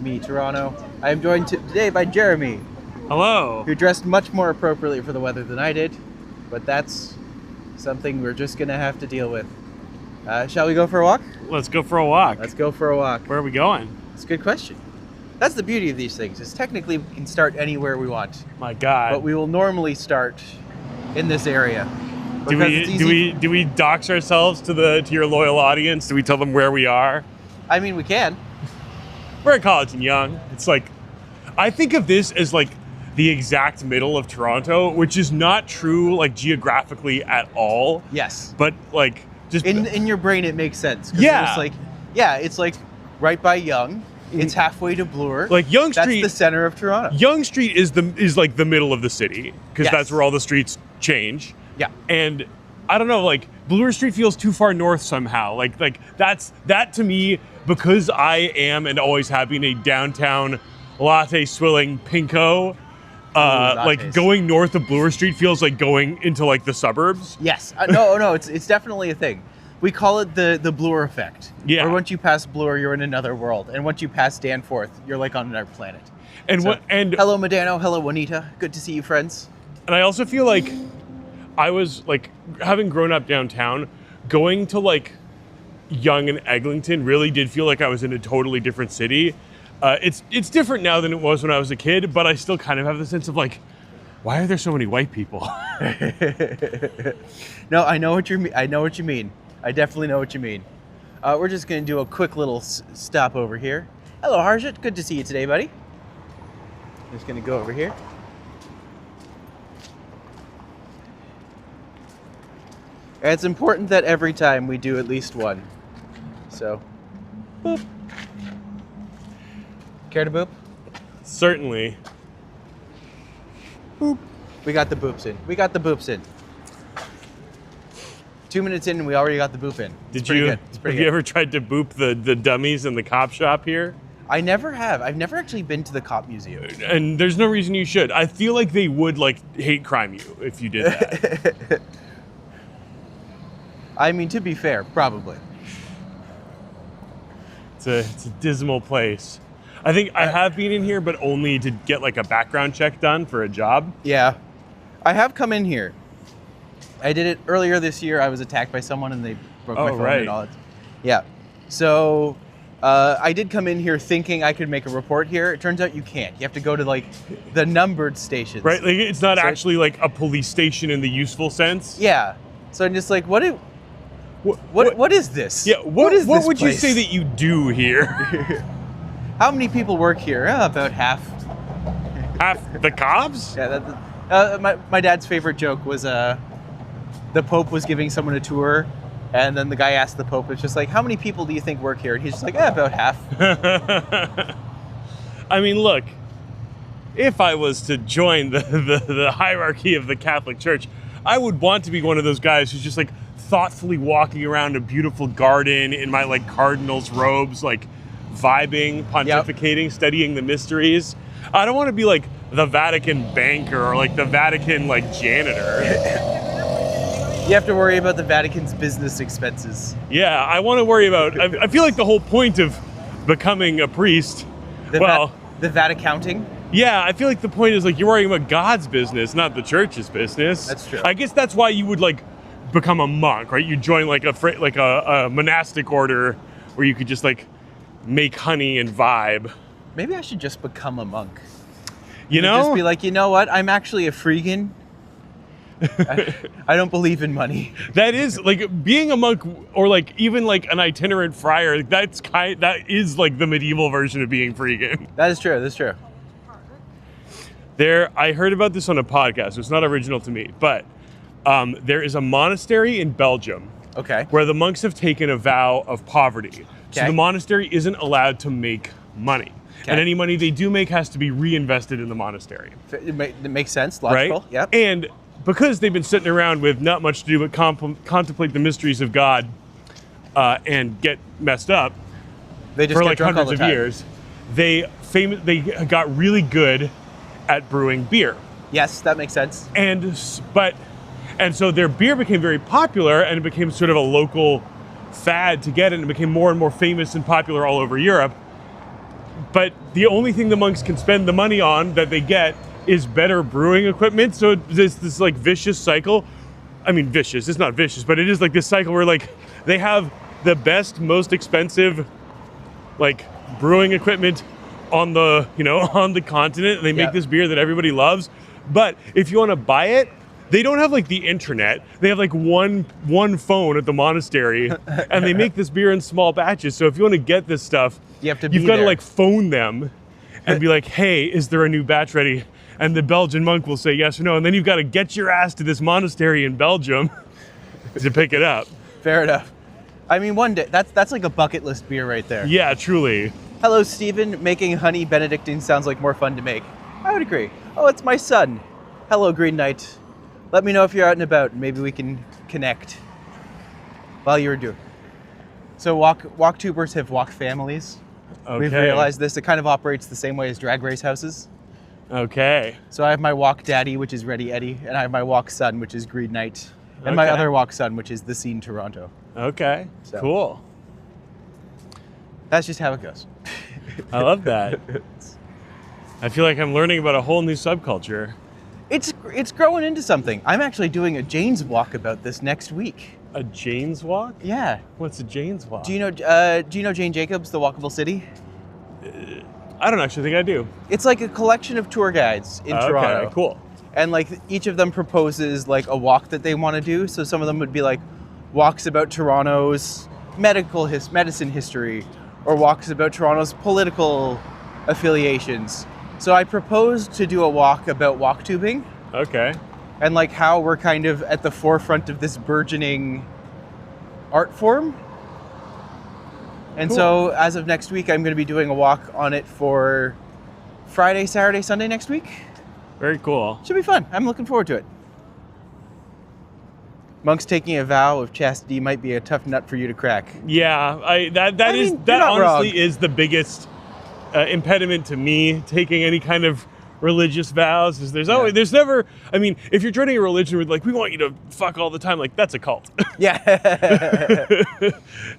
me, Toronto. I am joined today by Jeremy. Hello. Who dressed much more appropriately for the weather than I did, but that's something we're just gonna have to deal with. Shall we go for a walk? Let's go for a walk. Let's go for a walk. Where are we going? It's a good question. That's the beauty of these things, is technically we can start anywhere we want. My God. But we will normally start in this area. Do we dox ourselves to your loyal audience? Do we tell them where we are? I mean, we can. We're at College and Yonge. It's like, I think of this as like the exact middle of Toronto, which is not true like geographically at all. Yes. But like just in your brain it makes sense. Yeah. It's like right by Yonge. It's halfway to Bloor. Like Yonge Street. That's the center of Toronto. Yonge Street is like the middle of the city because that's where all the streets change. Yeah. And I don't know, like Bloor Street feels too far north somehow. Like that to me, because I am and always have been a downtown latte swilling pinko. Like going north of Bloor Street feels like going into like the suburbs. Yes. No, it's definitely a thing. We call it the Bloor effect. Yeah. Or once you pass Bloor, you're in another world, and once you pass Danforth, you're like on another planet. And hello, Medano. Hello, Juanita. Good to see you, friends. And I also feel like I was like, having grown up downtown, going to like Yonge and Eglinton really did feel like I was in a totally different city. It's different now than it was when I was a kid, but I still kind of have the sense of like, why are there so many white people? No, I know what you mean. I definitely know what you mean. We're just going to do a quick little stop over here. Hello, Harshit. Good to see you today, buddy. Just going to go over here. And it's important that every time we do at least one. So, boop. Care to boop? Certainly. Boop. We got the boops in. 2 minutes in and we already got the boop in. Have you ever tried to boop the dummies in the cop shop here? I never have. I've never actually been to the cop museum. And there's no reason you should. I feel like they would like hate crime you if you did that. I mean, to be fair, probably. It's a dismal place. I think I have been in here, but only to get like a background check done for a job. Yeah. I have come in here. I did it earlier this year. I was attacked by someone and they broke my phone and all that. Yeah. So I did come in here thinking I could make a report here. It turns out you can't. You have to go to like the numbered stations. Right. Like it's not actually like a police station in the useful sense. Yeah. So I'm just like, what is this? Yeah. What would you say that you do here? How many people work here? About half. Half the cops? Yeah. My dad's favorite joke was the Pope was giving someone a tour, and then the guy asked the Pope, it's just like, how many people do you think work here? And he's just like, about half. I mean, look, if I was to join the hierarchy of the Catholic Church, I would want to be one of those guys who's just like thoughtfully walking around a beautiful garden in my like cardinal's robes, like vibing, pontificating, studying the mysteries. I don't want to be like the Vatican banker or like the Vatican like janitor. You have to worry about the Vatican's business expenses. Yeah, I want to worry about, I feel like the whole point of becoming a priest, the Vaticounting? Yeah, I feel like the point is like you're worrying about God's business, not the church's business. That's true. I guess that's why you would like become a monk, right? You join like a monastic order where you could just like make honey and vibe. Maybe I should just become a monk. You know? Just be like, you know what? I'm actually a freegan. I don't believe in money. That is like being a monk, or like even like an itinerant friar. That is like the medieval version of being freegan. That is true. That's true. I heard about this on a podcast. It's not original to me, but there is a monastery in Belgium. Okay. Where the monks have taken a vow of poverty. Okay. So the monastery isn't allowed to make money. Okay. And any money they do make has to be reinvested in the monastery. It makes sense. Logical. Right? Yep. And because they've been sitting around with not much to do but contemplate the mysteries of God and get messed up for like hundreds of years, they got really good at brewing beer. Yes, that makes sense. And so their beer became very popular, and it became sort of a local fad to get it, and it became more and more famous and popular all over Europe. But the only thing the monks can spend the money on that they get is better brewing equipment. So there's this like vicious cycle. I mean, vicious, it's not vicious, but it is like this cycle where like they have the best, most expensive like brewing equipment on the, on the continent. And they make this beer that everybody loves. But if you want to buy it, they don't have like the internet. They have like one phone at the monastery and they make this beer in small batches. So if you want to get this stuff, you've got to like phone them and be like, hey, is there a new batch ready? And the Belgian monk will say yes or no. And then you've got to get your ass to this monastery in Belgium to pick it up. Fair enough. I mean, one day, that's like a bucket list beer right there. Yeah, truly. Hello, Stephen. Making honey Benedictine sounds like more fun to make. I would agree. Oh, it's my son. Hello, Green Knight. Let me know if you're out and about. Maybe we can connect while you're doing. So WalkTubers have walk families. Okay. We've realized this. It kind of operates the same way as drag race houses. Okay. So I have my walk daddy, which is Ready Eddie, and I have my walk son, which is Green Knight, and my other walk son, which is The Scene Toronto. Okay. So. Cool. That's just how it goes. I love that. I feel like I'm learning about a whole new subculture. It's growing into something. I'm actually doing a Jane's walk about this next week. A Jane's walk? Yeah. What's a Jane's walk? Do you know Jane Jacobs, The Walkable City? I don't actually think I do. It's like a collection of tour guides in Toronto. Okay, cool. And like each of them proposes like a walk that they want to do. So some of them would be like walks about Toronto's medicine history, or walks about Toronto's political affiliations. So I proposed to do a walk about WalkTubing. Okay. And like how we're kind of at the forefront of this burgeoning art form. And cool. So as of next week, I'm going to be doing a walk on it for Friday, Saturday, Sunday next week. Very cool. Should be fun. I'm looking forward to it. Monks taking a vow of chastity might be a tough nut for you to crack. Yeah, that honestly is the biggest impediment to me taking any kind of religious vows. Is there's never. I mean, if you're joining a religion with like we want you to fuck all the time, like that's a cult. Yeah.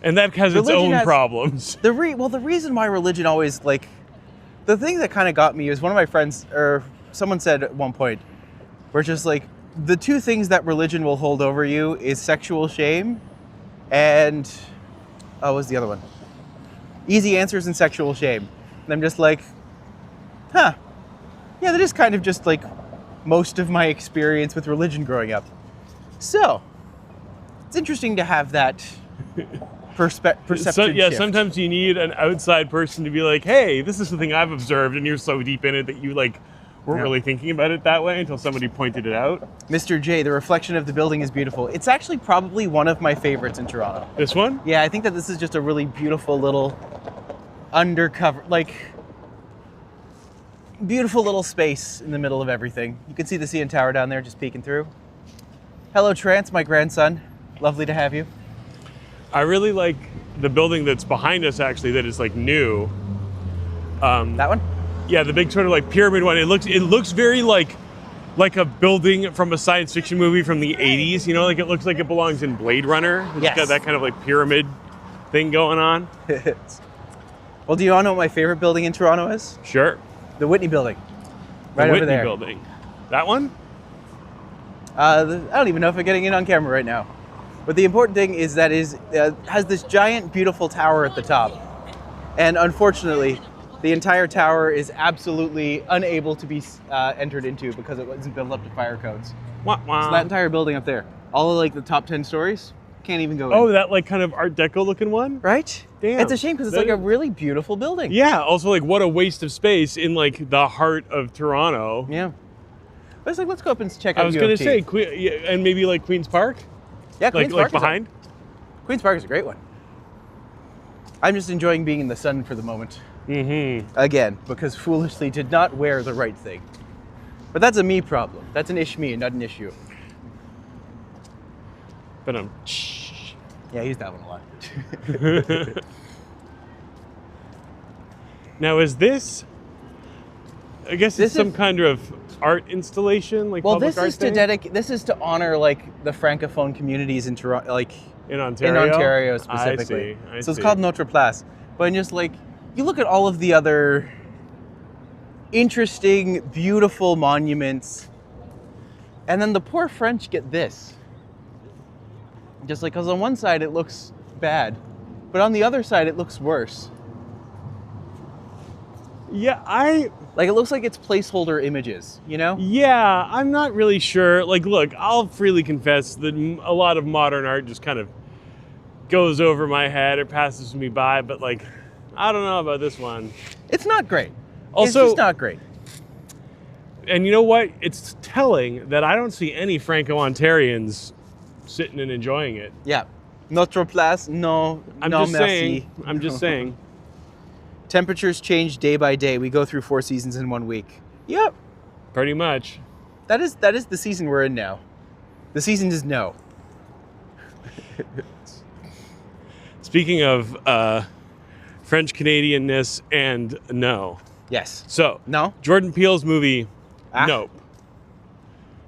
And that has its own problems. The reason why religion always like the thing that kind of got me is one of my friends or someone said at one point, we're just like. The two things that religion will hold over you is sexual shame and, what was the other one? Easy answers and sexual shame. And I'm just like, yeah, that is kind of just like most of my experience with religion growing up. So, it's interesting to have that perception shift. Sometimes you need an outside person to be like, hey, this is something I've observed, and you're so deep in it that you like, weren't really thinking about it that way until somebody pointed it out. Mr. J, the reflection of the building is beautiful. It's actually probably one of my favorites in Toronto. This one? Yeah, I think that this is just a really beautiful little undercover, like, beautiful little space in the middle of everything. You can see the CN Tower down there just peeking through. Hello, Trance, my grandson. Lovely to have you. I really like the building that's behind us, actually, that is, like, new. That one? Yeah, the big sort of like pyramid one. It looks very like a building from a science fiction movie from the 80s. You know, like it looks like it belongs in Blade Runner. It's got that kind of like pyramid thing going on. Well, do you want to know what my favorite building in Toronto is? Sure. The Whitney Building. Right over there. The Whitney Building. That one? I don't even know if I'm getting it on camera right now. But the important thing is that has this giant, beautiful tower at the top. And unfortunately, the entire tower is absolutely unable to be entered into because it wasn't built up to fire codes. Wah, wah. So that entire building up there, all of like the top 10 stories, can't even go in. Oh, that like kind of Art Deco looking one? Right? Damn. It's a shame because it's like a really beautiful building. Yeah, also like what a waste of space in like the heart of Toronto. Yeah. But it's like, let's go up and check out I was going to say, and maybe like Queen's Park? Yeah, Queen's Park. Like behind? Queen's Park is a great one. I'm just enjoying being in the sun for the moment. Mm-hmm. Again, because foolishly did not wear the right thing. But that's a me problem. That's an ish-me, not an issue. But yeah, I use that one a lot. Now, is this? I guess it's some kind of art installation, like well, public this art is thing? this is to honor like the francophone communities in Toronto, like in Ontario. In Ontario specifically. I so see. it's called Notre Place. But just like you look at all of the other interesting, beautiful monuments, and then the poor French get this. Just like, because on one side it looks bad, but on the other side it looks worse. Yeah, Like, it looks like it's placeholder images, you know? Yeah, I'm not really sure. Like, look, I'll freely confess that a lot of modern art just kind of goes over my head or passes me by, but like, I don't know about this one. It's not great. Also, it's just not great. And you know what? It's telling that I don't see any Franco-Ontarians sitting and enjoying it. Yeah. Notre place, no, I'm no just merci. saying. I'm just saying. Temperatures change day by day. We go through 4 seasons in 1 week. Yep. Pretty much. That is the season we're in now. The season is no. Speaking of French Canadianness and no. Yes. So, No? Jordan Peele's movie, Nope.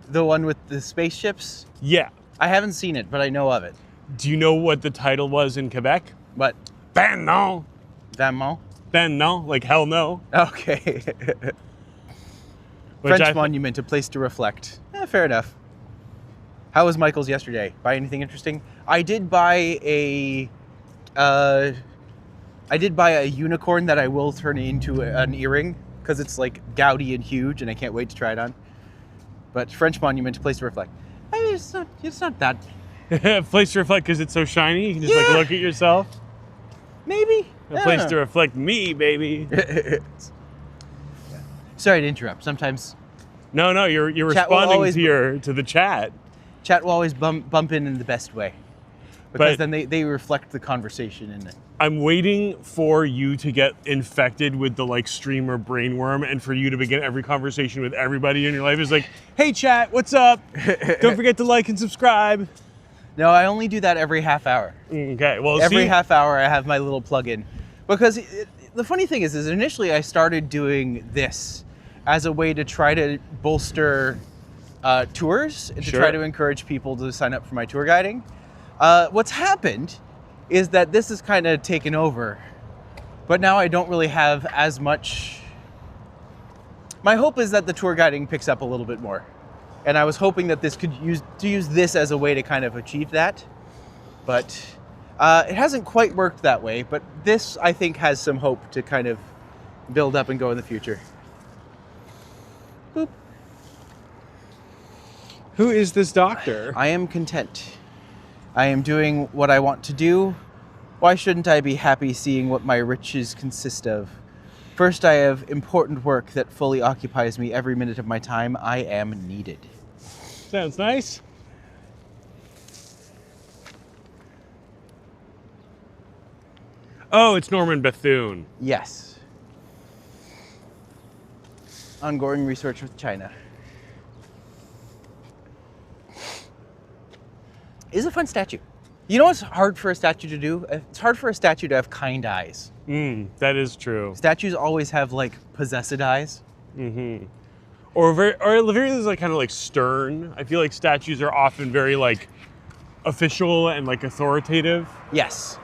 The one with the spaceships? Yeah. I haven't seen it, but I know of it. Do you know what the title was in Quebec? But Ben no. Vraiment? Ben no, like hell no. Okay. French monument, a place to reflect. Fair enough. How was Michael's yesterday? Buy anything interesting? I did buy a unicorn that I will turn into an earring because it's like gaudy and huge, and I can't wait to try it on. But French monument, a place to reflect. It's not that. Place to reflect because it's so shiny. You can just like look at yourself. Maybe. A place to reflect me, baby. Sorry to interrupt. Sometimes. No, you're responding to the chat. Chat will always bump in the best way, because then they reflect the conversation in it. I'm waiting for you to get infected with the like streamer brainworm, and for you to begin every conversation with everybody in your life is like, "Hey, chat, what's up? Don't forget to like and subscribe." No, I only do that every half hour. Okay, well, every half hour I have my little plug-in, because the funny thing is initially I started doing this as a way to try to bolster tours and to try to encourage people to sign up for my tour guiding. What's happened is that this has kind of taken over, but now I don't really have as much. My hope is that the tour guiding picks up a little bit more. And I was hoping that this could use this as a way to kind of achieve that, but it hasn't quite worked that way. But this, I think, has some hope to kind of build up and go in the future. Boop. Who is this doctor? I am content. I am doing what I want to do. Why shouldn't I be happy seeing what my riches consist of? First, I have important work that fully occupies me every minute of my time. I am needed. Sounds nice. Oh, it's Norman Bethune. Yes. Ongoing research with China. It's a fun statue. You know what's hard for a statue to do? It's hard for a statue to have kind eyes. That is true. Statues always have like possessed eyes. Mm-hmm. Or very like kind of like stern. I feel like statues are often very like official and like authoritative. Yes.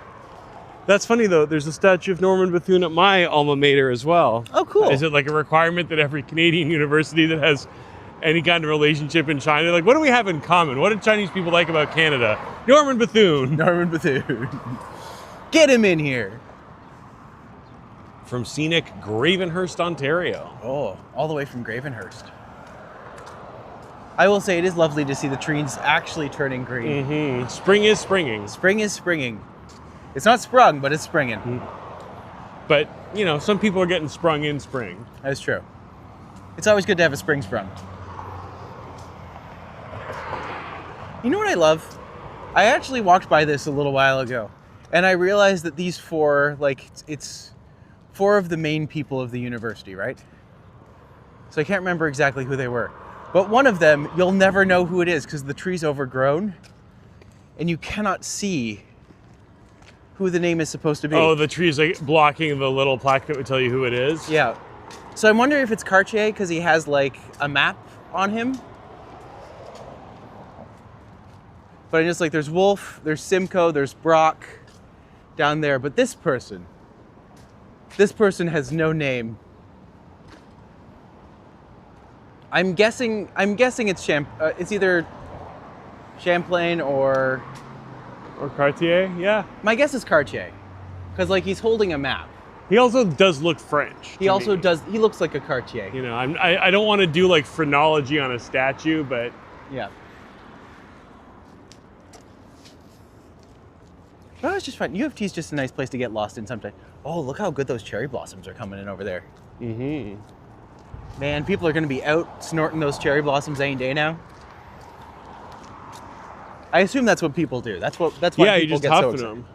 That's funny though. There's a statue of Norman Bethune at my alma mater as well. Oh, cool. Is it like a requirement that every Canadian university that has any kind of relationship in China, like what do we have in common? What do Chinese people like about Canada? Norman Bethune. Norman Bethune. Get him in here. From scenic Gravenhurst, Ontario. Oh, all the way from Gravenhurst. I will say it is lovely to see the trees actually turning green. Mm-hmm. Spring is springing. Spring is springing. It's not sprung, but it's springing. But, you know, some people are getting sprung in spring. That's true. It's always good to have a spring sprung. You know what I love? I actually walked by this a little while ago, and I realized that these four, like, it's 4 of the main people of the university, right? So I can't remember exactly who they were. But one of them, you'll never know who it is because the tree's overgrown, and you cannot see who the name is supposed to be. Oh, the tree's like blocking the little plaque that would tell you who it is? Yeah. So I'm wondering if it's Cartier because he has like a map on him. But I just like, there's Wolf, there's Simcoe, there's Brock down there. But this person, This person has no name. I'm guessing it's it's either Champlain or Cartier. Yeah. My guess is Cartier, because like he's holding a map. He also does look French. He also does. He looks like a Cartier. You know, I don't want to do like phrenology on a statue, but yeah. Oh, it's just fun. U of T is just a nice place to get lost in sometimes. Oh, look how good those cherry blossoms are coming in over there. Mm-hmm. Man, people are going to be out snorting those cherry blossoms any day now. I assume that's what people do. That's why yeah, people you just get huff so in excited. them.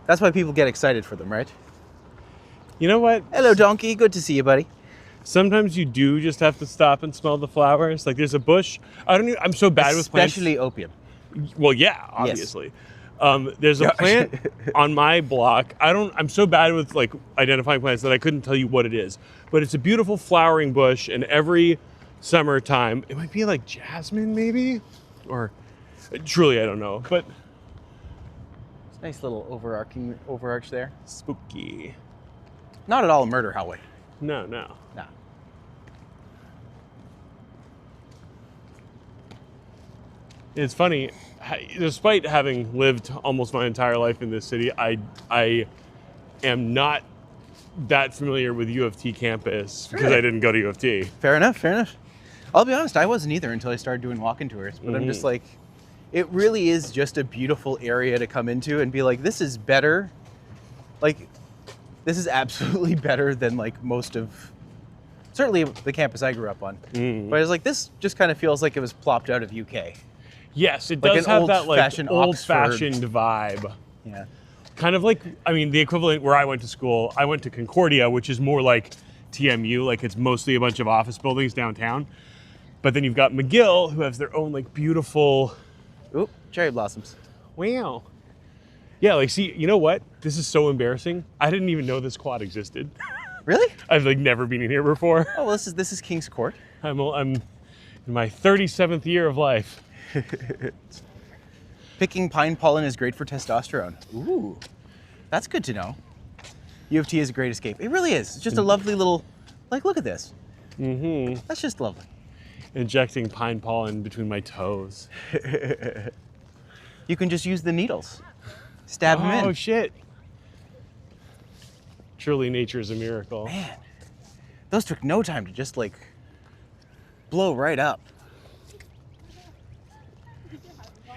That's why people get excited for them, right? You know what? Hello, donkey. Good to see you, buddy. Sometimes you do just have to stop and smell the flowers. Like there's a bush. I'm so bad with plants. Especially opium. Well, yeah, obviously. Yes. There's a plant on my block. I'm so bad with like identifying plants that I couldn't tell you what it is. But it's a beautiful flowering bush, and every summertime, it might be like jasmine, maybe, or truly I don't know. But it's a nice little overarch there. Spooky. Not at all a murder hallway. No. Nah. It's funny, despite having lived almost my entire life in this city, I am not that familiar with U of T campus because I didn't go to U of T. Fair enough. I'll be honest, I wasn't either until I started doing walk-in tours, but I'm just like, it really is just a beautiful area to come into and be like, this is better. Like, this is absolutely better than like most of, certainly the campus I grew up on. But I was like, this just kind of feels like it was plopped out of UK. Yes, it like does have that like old-fashioned vibe. Yeah. Kind of like, I mean, the equivalent where I went to school, I went to Concordia, which is more like TMU, like it's mostly a bunch of office buildings downtown. But then you've got McGill, who has their own like beautiful... Oop, cherry blossoms. Wow. Yeah, like, see, you know what? This is so embarrassing. I didn't even know this quad existed. Really? I've like never been in here before. Oh, well, this is King's Court. I'm in my 37th year of life. Picking pine pollen is great for testosterone. Ooh, that's good to know. U of T is a great escape. It really is. It's just a lovely little, like, look at this. Mm-hmm. That's just lovely. Injecting pine pollen between my toes. You can just use the needles. Stab them in. Oh, shit. Truly, nature is a miracle. Man, those took no time to just, like, blow right up.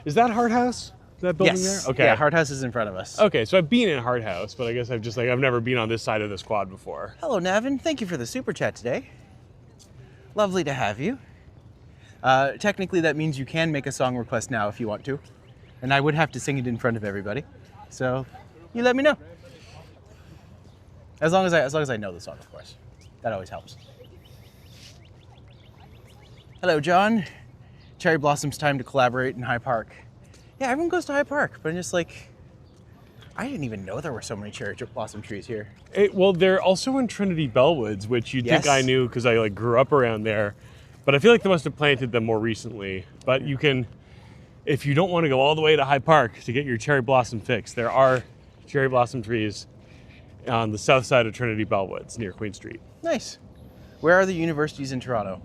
Is that Hard House? That building yes. there? Okay. Yeah, Hard House is in front of us. Okay, so I've been in Hard House, but I guess I've never been on this side of this quad before. Hello, Navin. Thank you for the super chat today. Lovely to have you. Technically, that means you can make a song request now if you want to. And I would have to sing it in front of everybody. So, you let me know. As long as I know the song, of course. That always helps. Hello, John. Cherry Blossom's time to collaborate in High Park. Yeah, everyone goes to High Park, but I'm just like, I didn't even know there were so many cherry blossom trees here. Well, they're also in Trinity Bellwoods, which you'd think I knew because I like grew up around there. But I feel like they must have planted them more recently. But you can, if you don't want to go all the way to High Park to get your cherry blossom fix, there are cherry blossom trees on the south side of Trinity Bellwoods near Queen Street. Nice. Where are the universities in Toronto?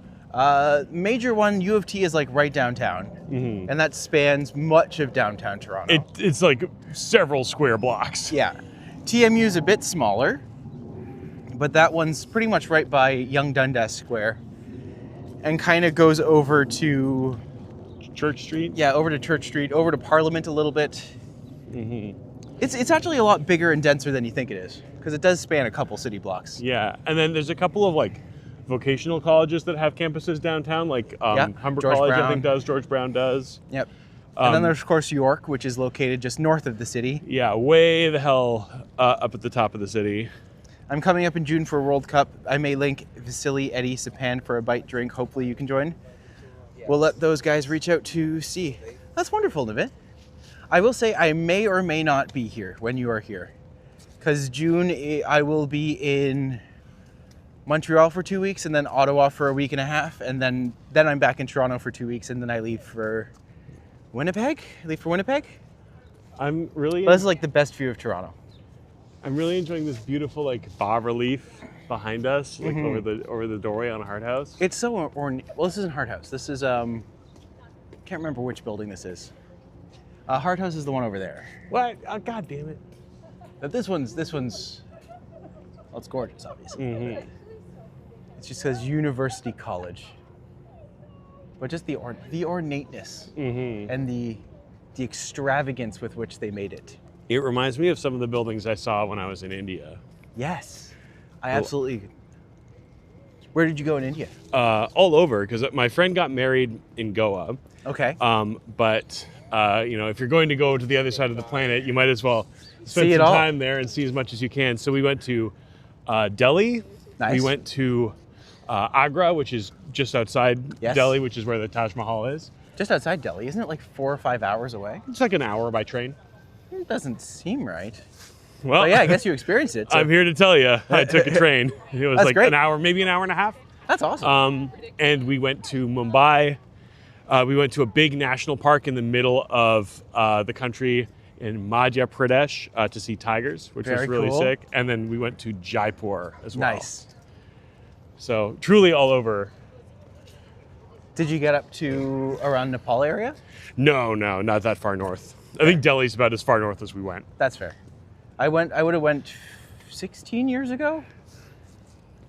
Major one, U of T, is like right downtown, and that spans much of downtown Toronto. It's like several square blocks. Yeah. TMU is a bit smaller, but that one's pretty much right by Yonge Dundas Square, and kind of goes over to Church Street. Yeah, over to Church Street, over to Parliament a little bit. It's actually a lot bigger and denser than you think it is, because it does span a couple city blocks. Yeah, and then there's a couple of like vocational colleges that have campuses downtown, like Humber College, I think does, George Brown does. Yep. And then there's, of course, York, which is located just north of the city. Yeah, way the hell up at the top of the city. I'm coming up in June for World Cup. I may link Vasily, Eddie, Sapan for a bite drink. Hopefully you can join. We'll let those guys reach out to see. That's wonderful, Navit. I will say I may or may not be here when you are here. Because June, I will be in Montreal for 2 weeks, and then Ottawa for a week and a half, and then I'm back in Toronto for 2 weeks, and then I leave for Winnipeg. I'm really. Well, this is like the best view of Toronto. I'm really enjoying this beautiful like bas relief behind us, like over the doorway on a hard house. It's so ornate. Well, this isn't hard house. This is can't remember which building this is. Hard house is the one over there. What? Oh, God damn it! But this one's. Well, it's gorgeous, obviously. It just says University College. But just the ornateness and the extravagance with which they made it. It reminds me of some of the buildings I saw when I was in India. Yes, I absolutely. Where did you go in India? All over, because my friend got married in Goa. Okay. But if you're going to go to the other side of the planet, you might as well spend some time there and see as much as you can. So we went to Delhi. Nice. We went to Agra, which is just outside Delhi, which is where the Taj Mahal is. Just outside Delhi, isn't it like 4 or 5 hours away? It's like an hour by train. It doesn't seem right. Well, yeah, I guess you experienced it. So. I'm here to tell you, I took a train. It was like great. an hour, maybe an hour and a half. That's awesome. And we went to Mumbai. We went to a big national park in the middle of the country in Madhya Pradesh to see tigers, which was really sick. And then we went to Jaipur as well. Nice. So truly all over. Did you get up to around Nepal area? No, not that far north. I think Delhi's about as far north as we went. That's fair. I would have went 16 years ago,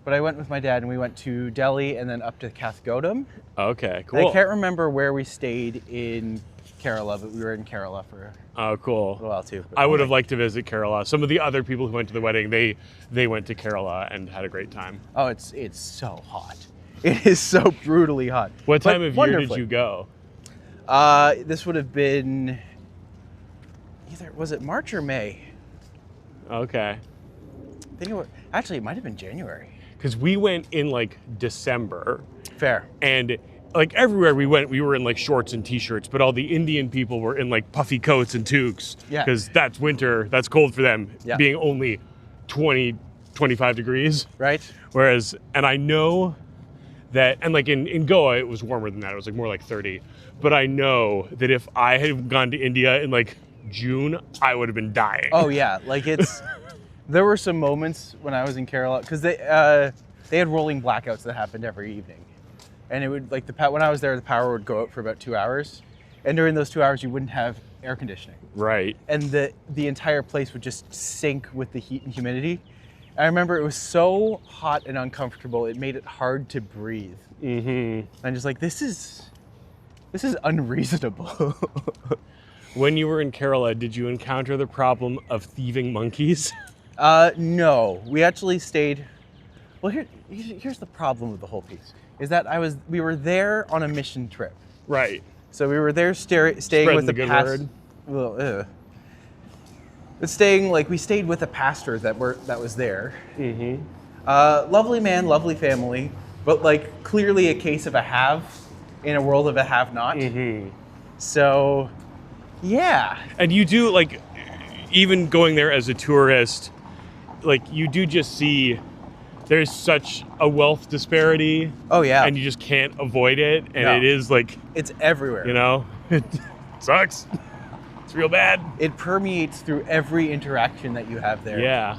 but I went with my dad and we went to Delhi and then up to Kathgodam. Okay, cool. I can't remember where we stayed in Kerala, but we were in Kerala for a little while too. I would have liked to visit Kerala. Some of the other people who went to the wedding, they went to Kerala and had a great time. Oh, it's so hot. It is so brutally hot. What time of year did you go? This would have been was it March or May? Okay. I think it might have been January. Because we went in like December. Fair. And like everywhere we went, we were in like shorts and t-shirts, but all the Indian people were in like puffy coats and toques. Yeah. Because that's winter, that's cold for them, yeah. being only 20, 25 degrees. Right. Whereas, and I know that, and like in Goa, it was warmer than that. It was like more like 30. But I know that if I had gone to India in like June, I would have been dying. Oh yeah, like there were some moments when I was in Kerala, because they had rolling blackouts that happened every evening. And it would, like, when I was there, the power would go out for about 2 hours. And during those 2 hours, you wouldn't have air conditioning. Right. And the entire place would just sink with the heat and humidity. I remember it was so hot and uncomfortable, it made it hard to breathe. And I'm just like, this is unreasonable. When you were in Kerala, did you encounter the problem of thieving monkeys? No. We actually stayed... Well, here's the problem with the whole piece, is that we were there on a mission trip. Right. So we were there staying with the pastor. Well, we stayed with a pastor that was there. Lovely man, lovely family, but like clearly a case of a have in a world of a have-not. So, yeah. And you do, like, even going there as a tourist, like, you do just see there's such a wealth disparity. Oh, yeah. And you just can't avoid it. And it is, like... It's everywhere. You know? It sucks. It's real bad. It permeates through every interaction that you have there. Yeah.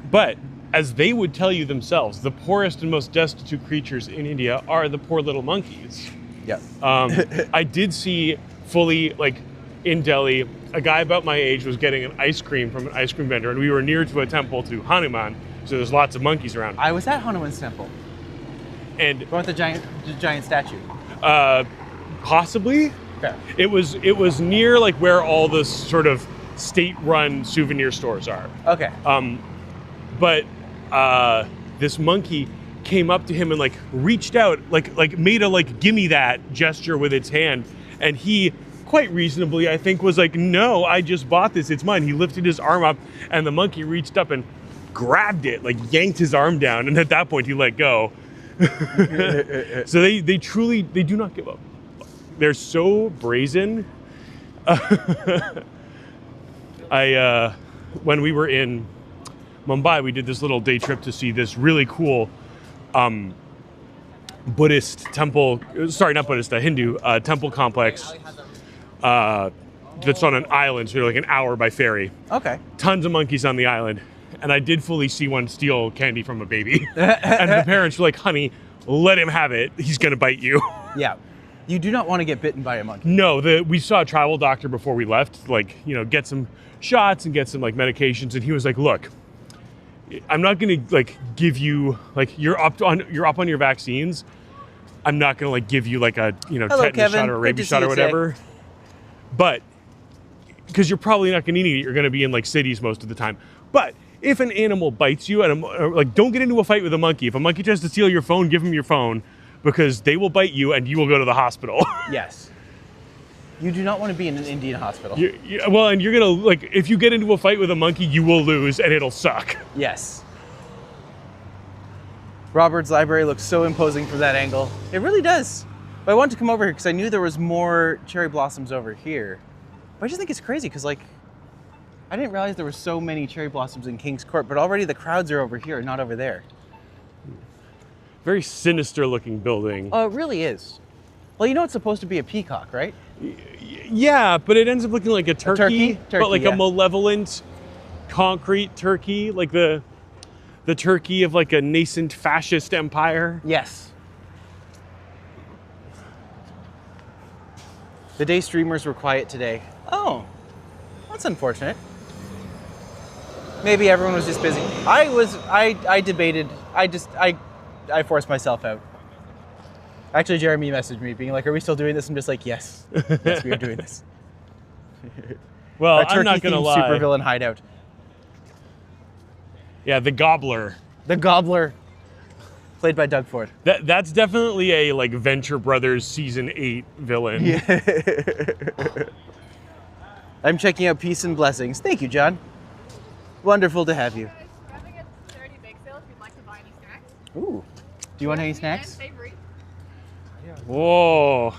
But, as they would tell you themselves, the poorest and most destitute creatures in India are the poor little monkeys. Yeah. I did see fully, like, in Delhi, a guy about my age was getting an ice cream from an ice cream vendor, and we were near to a temple to Hanuman, so there's lots of monkeys around. I was at Hanuman's temple. And the one with the giant statue. Possibly. Fair. It was near like where all the sort of state-run souvenir stores are. Okay. But this monkey came up to him and like reached out, like made a like gimme that gesture with its hand, and he quite reasonably, I think, was like, no, I just bought this, it's mine. He lifted his arm up and the monkey reached up and grabbed it, like yanked his arm down, and at that point he let go. So they do not give up. They're so brazen. When we were in Mumbai, we did this little day trip to see this really cool Buddhist temple, sorry, not Buddhist, a Hindu temple complex that's on an island, so you're like an hour by ferry. Okay. Tons of monkeys on the island. And I did fully see one steal candy from a baby. And the parents were like, honey, let him have it. He's going to bite you. Yeah. You do not want to get bitten by a monkey. No, we saw a travel doctor before we left, like, you know, get some shots and get some like medications. And he was like, look, I'm not going to like give you, like, you're up on your vaccines. I'm not going to like give you like a, you know, Hello, tetanus Kevin. shot or a rabies shot or whatever. But because you're probably not going to need it, you're going to be in like cities most of the time. But if an animal bites you, and like, don't get into a fight with a monkey. If a monkey tries to steal your phone, give him your phone, because they will bite you and you will go to the hospital. Yes. You do not want to be in an Indian hospital. Well, and you're gonna, like, if you get into a fight with a monkey, you will lose and it'll suck. Yes. Robert's library looks so imposing from that angle. It really does. But I wanted to come over here because I knew there was more cherry blossoms over here. But I just think it's crazy because, like, I didn't realize there were so many cherry blossoms in King's Court, but already the crowds are over here, not over there. Very sinister looking building. Oh, it really is. Well, you know it's supposed to be a peacock, right? Yeah, but it ends up looking like a turkey, but like yeah. a malevolent concrete turkey, like the turkey of like a nascent fascist empire. Yes. The day streamers were quiet today. Oh, that's unfortunate. Maybe everyone was just busy. I debated. I forced myself out. Actually, Jeremy messaged me being like, are we still doing this? I'm just like, yes. Yes, we are doing this. Well, I'm not going to lie. Supervillain hideout. Yeah, the Gobbler. The Gobbler, played by Doug Ford. That's definitely a like Venture Brothers season 8 villain. Yeah. I'm checking out Peace and Blessings. Thank you, John. Wonderful to have you. We're having a charity bake sale if you'd like to buy any snacks. Ooh. Do you want any snacks? Whoa.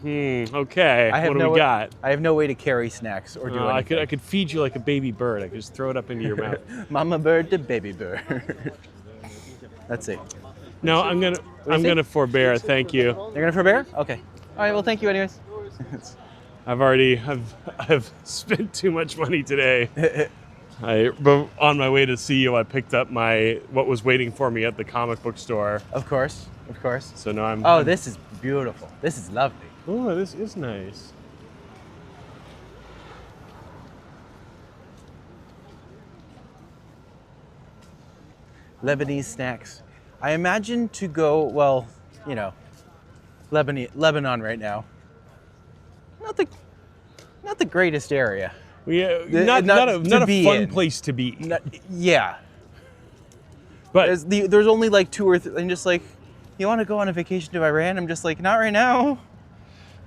Okay. What do we got? I have no way to carry snacks or do anything. I could feed you like a baby bird. I could just throw it up into your mouth. Mama bird to baby bird. Let's see. No, I'm gonna forbear. Thank you. You're gonna forbear? Okay. All right. Well, thank you, anyways. I've spent too much money today. But on my way to see you, I picked up what was waiting for me at the comic book store. Of course. So now I'm. Oh, this is beautiful. This is lovely. Oh, this is nice. Lebanese snacks. I imagine to go, well, you know, Lebanon right now. Not the greatest area. Yeah, not a fun place to be. Yeah. But there's only like 2 or 3, and just like, you want to go on a vacation to Iran? I'm just like, not right now.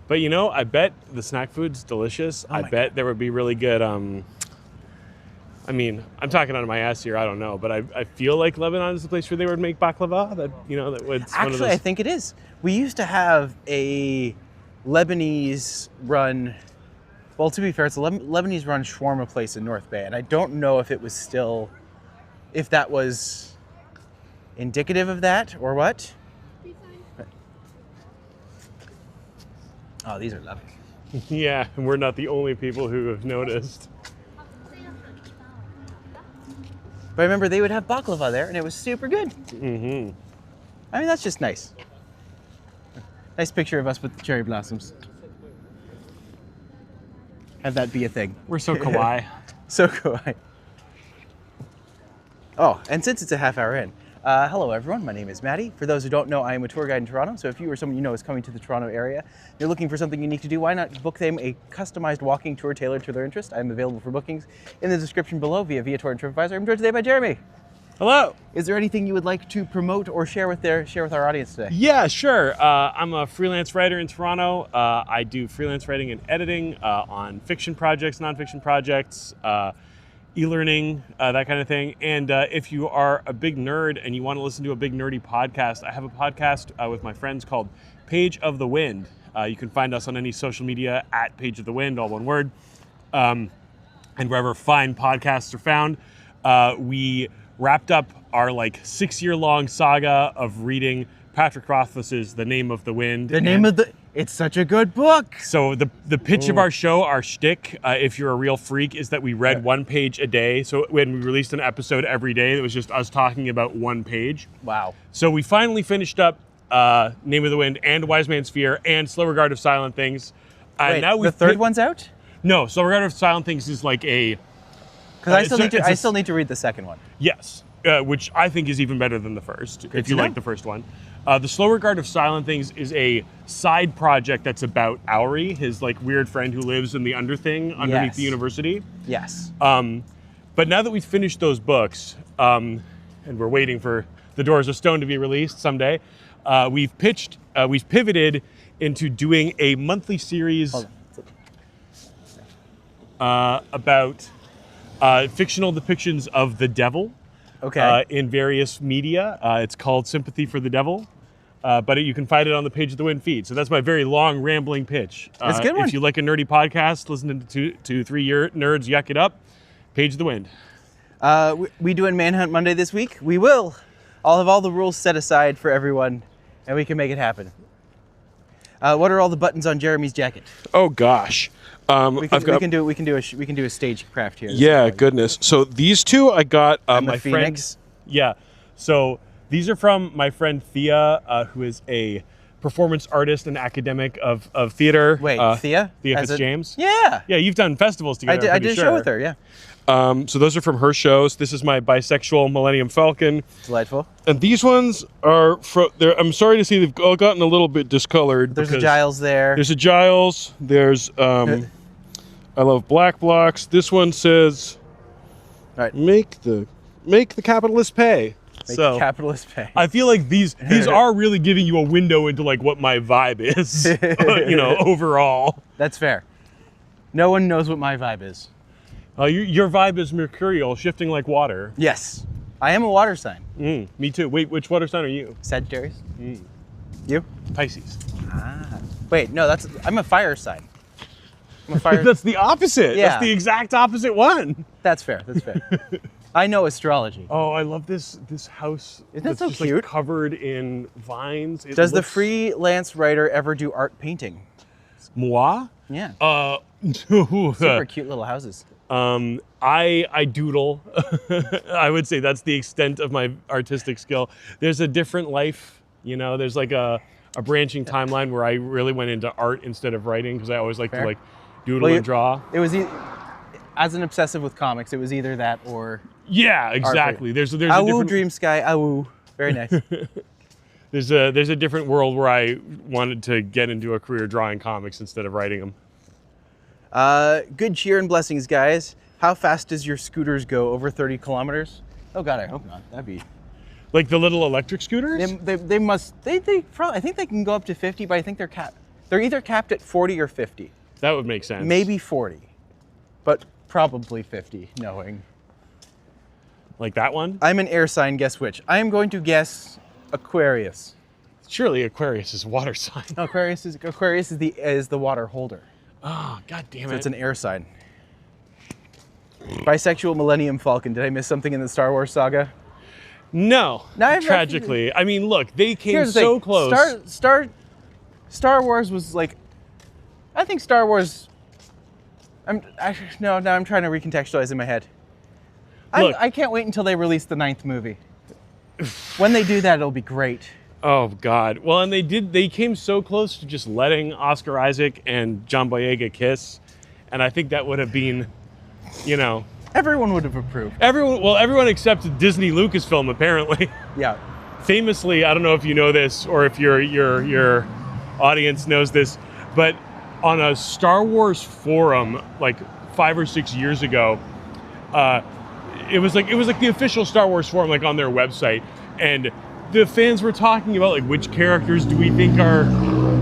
But you know, I bet the snack food's delicious. I bet there would be really good. I mean, I'm talking out of my ass here. I don't know, but I feel like Lebanon is the place where they would make baklava. That would. Actually, I think it is. We used to have a Lebanese run. Well, to be fair, it's a Lebanese run shawarma place in North Bay, and I don't know if that was indicative of that or what. Oh, these are lovely. Yeah, and we're not the only people who have noticed. But I remember they would have baklava there, and it was super good. Mm-hmm. I mean, that's just nice. Nice picture of us with the cherry blossoms. Have that be a thing. We're so kawaii. So kawaii. Oh, and since it's a half hour in, hello everyone, my name is Matti. For those who don't know, I am a tour guide in Toronto, so if you or someone you know is coming to the Toronto area, you're looking for something unique to do, why not book them a customized walking tour tailored to their interest? I'm available for bookings in the description below via Viator and TripAdvisor. I'm joined today by Jeremy. Hello. Is there anything you would like to promote or share with our audience today? Yeah, sure. I'm a freelance writer in Toronto. I do freelance writing and editing on fiction projects, nonfiction projects, e-learning, that kind of thing. And if you are a big nerd and you want to listen to a big nerdy podcast, I have a podcast with my friends called Page of the Wind. You can find us on any social media at Page of the Wind, all one word. And wherever fine podcasts are found, we wrapped up our 6-year-long saga of reading Patrick Rothfuss's The Name of the Wind. It's such a good book. So the pitch of our show, our shtick, if you're a real freak, is that we read one page a day. So when we released an episode every day, it was just us talking about one page. Wow. So we finally finished up Name of the Wind and Wise Man's Fear and Slow Regard of Silent Things. Wait, now the third one's out? No, Slow Regard of Silent Things is like a... Because I still need to read the second one. Yes, which I think is even better than the first, if you like the first one. The Slow Regard of Silent Things is a side project that's about Owry, his like weird friend who lives in the underthing underneath the university. Yes. But now that we've finished those books, and we're waiting for The Doors of Stone to be released someday, we've pivoted into doing a monthly series about fictional depictions of the devil. Okay. In various media. It's called Sympathy for the Devil, but you can find it on the Page of the Wind feed. So that's my very long, rambling pitch. That's a good one. If you like a nerdy podcast, listening to three nerds yuck it up, Page of the Wind. We doing Manhunt Monday this week? We will. I'll have all the rules set aside for everyone, and we can make it happen. What are all the buttons on Jeremy's jacket? Oh gosh. We can do a stagecraft here. Yeah, goodness. So these two I got my Phoenix. friend. Yeah. So these are from my friend Thea, who is a performance artist and academic of theater. Wait, Thea? Thea Fitzjames? Yeah. Yeah, you've done festivals together. I did a show with her, yeah. So those are from her shows. This is my bisexual Millennium Falcon. Delightful. And these ones are from there. I'm sorry to see they've all gotten a little bit discolored. There's a Giles there. There's a Giles. There's I love black blocks. This one says, right. Make the capitalists pay. Make the capitalists pay. I feel like these are really giving you a window into like what my vibe is, overall. That's fair. No one knows what my vibe is. Your vibe is mercurial, shifting like water. Yes. I am a water sign. Me too. Wait, which water sign are you? Sagittarius. You? Pisces. Wait, no, I'm a fire sign. I'm a fire. That's the opposite. Yeah. That's the exact opposite one. That's fair. I know astrology. Oh, I love this house. Isn't that so just, cute? Like, covered in vines. Does the freelance writer ever do art painting? Moi? Yeah. Super cute little houses. I doodle. I would say that's the extent of my artistic skill. There's a different life, there's like a branching timeline where I really went into art instead of writing because I always like to like doodle and draw. It was as an obsessive with comics, it was either that or yeah, exactly. There's a different Dream Sky. Awoo. Very nice. There's a different world where I wanted to get into a career drawing comics instead of writing them. Good cheer and blessings, guys. How fast does your scooters go? Over 30 kilometers? Oh God, I hope not. That'd be like the little electric scooters. They must. They probably. I think they can go up to 50, but I think they're capped. They're either capped at 40 or 50. That would make sense. Maybe 40, but probably 50. Knowing. Like that one? I'm an air sign. Guess which? I am going to guess Aquarius. Surely Aquarius is water sign. No, Aquarius is the water holder. Oh, God damn it. So it's an air sign. Bisexual Millennium Falcon. Did I miss something in the Star Wars saga? No. Tragically. I mean, look, they came so close. Star Wars was like, I think Star Wars, now I'm trying to recontextualize in my head. I can't wait until they release the 9th movie. When they do that, it'll be great. Oh God. Well, and they came so close to just letting Oscar Isaac and John Boyega kiss. And I think that would have been, everyone would have approved. Everyone except Disney Lucasfilm, apparently. Yeah. Famously, I don't know if you know this or if your audience knows this, but on a Star Wars forum like 5 or 6 years ago, it was like the official Star Wars forum, like on their website, and the fans were talking about like which characters do we think are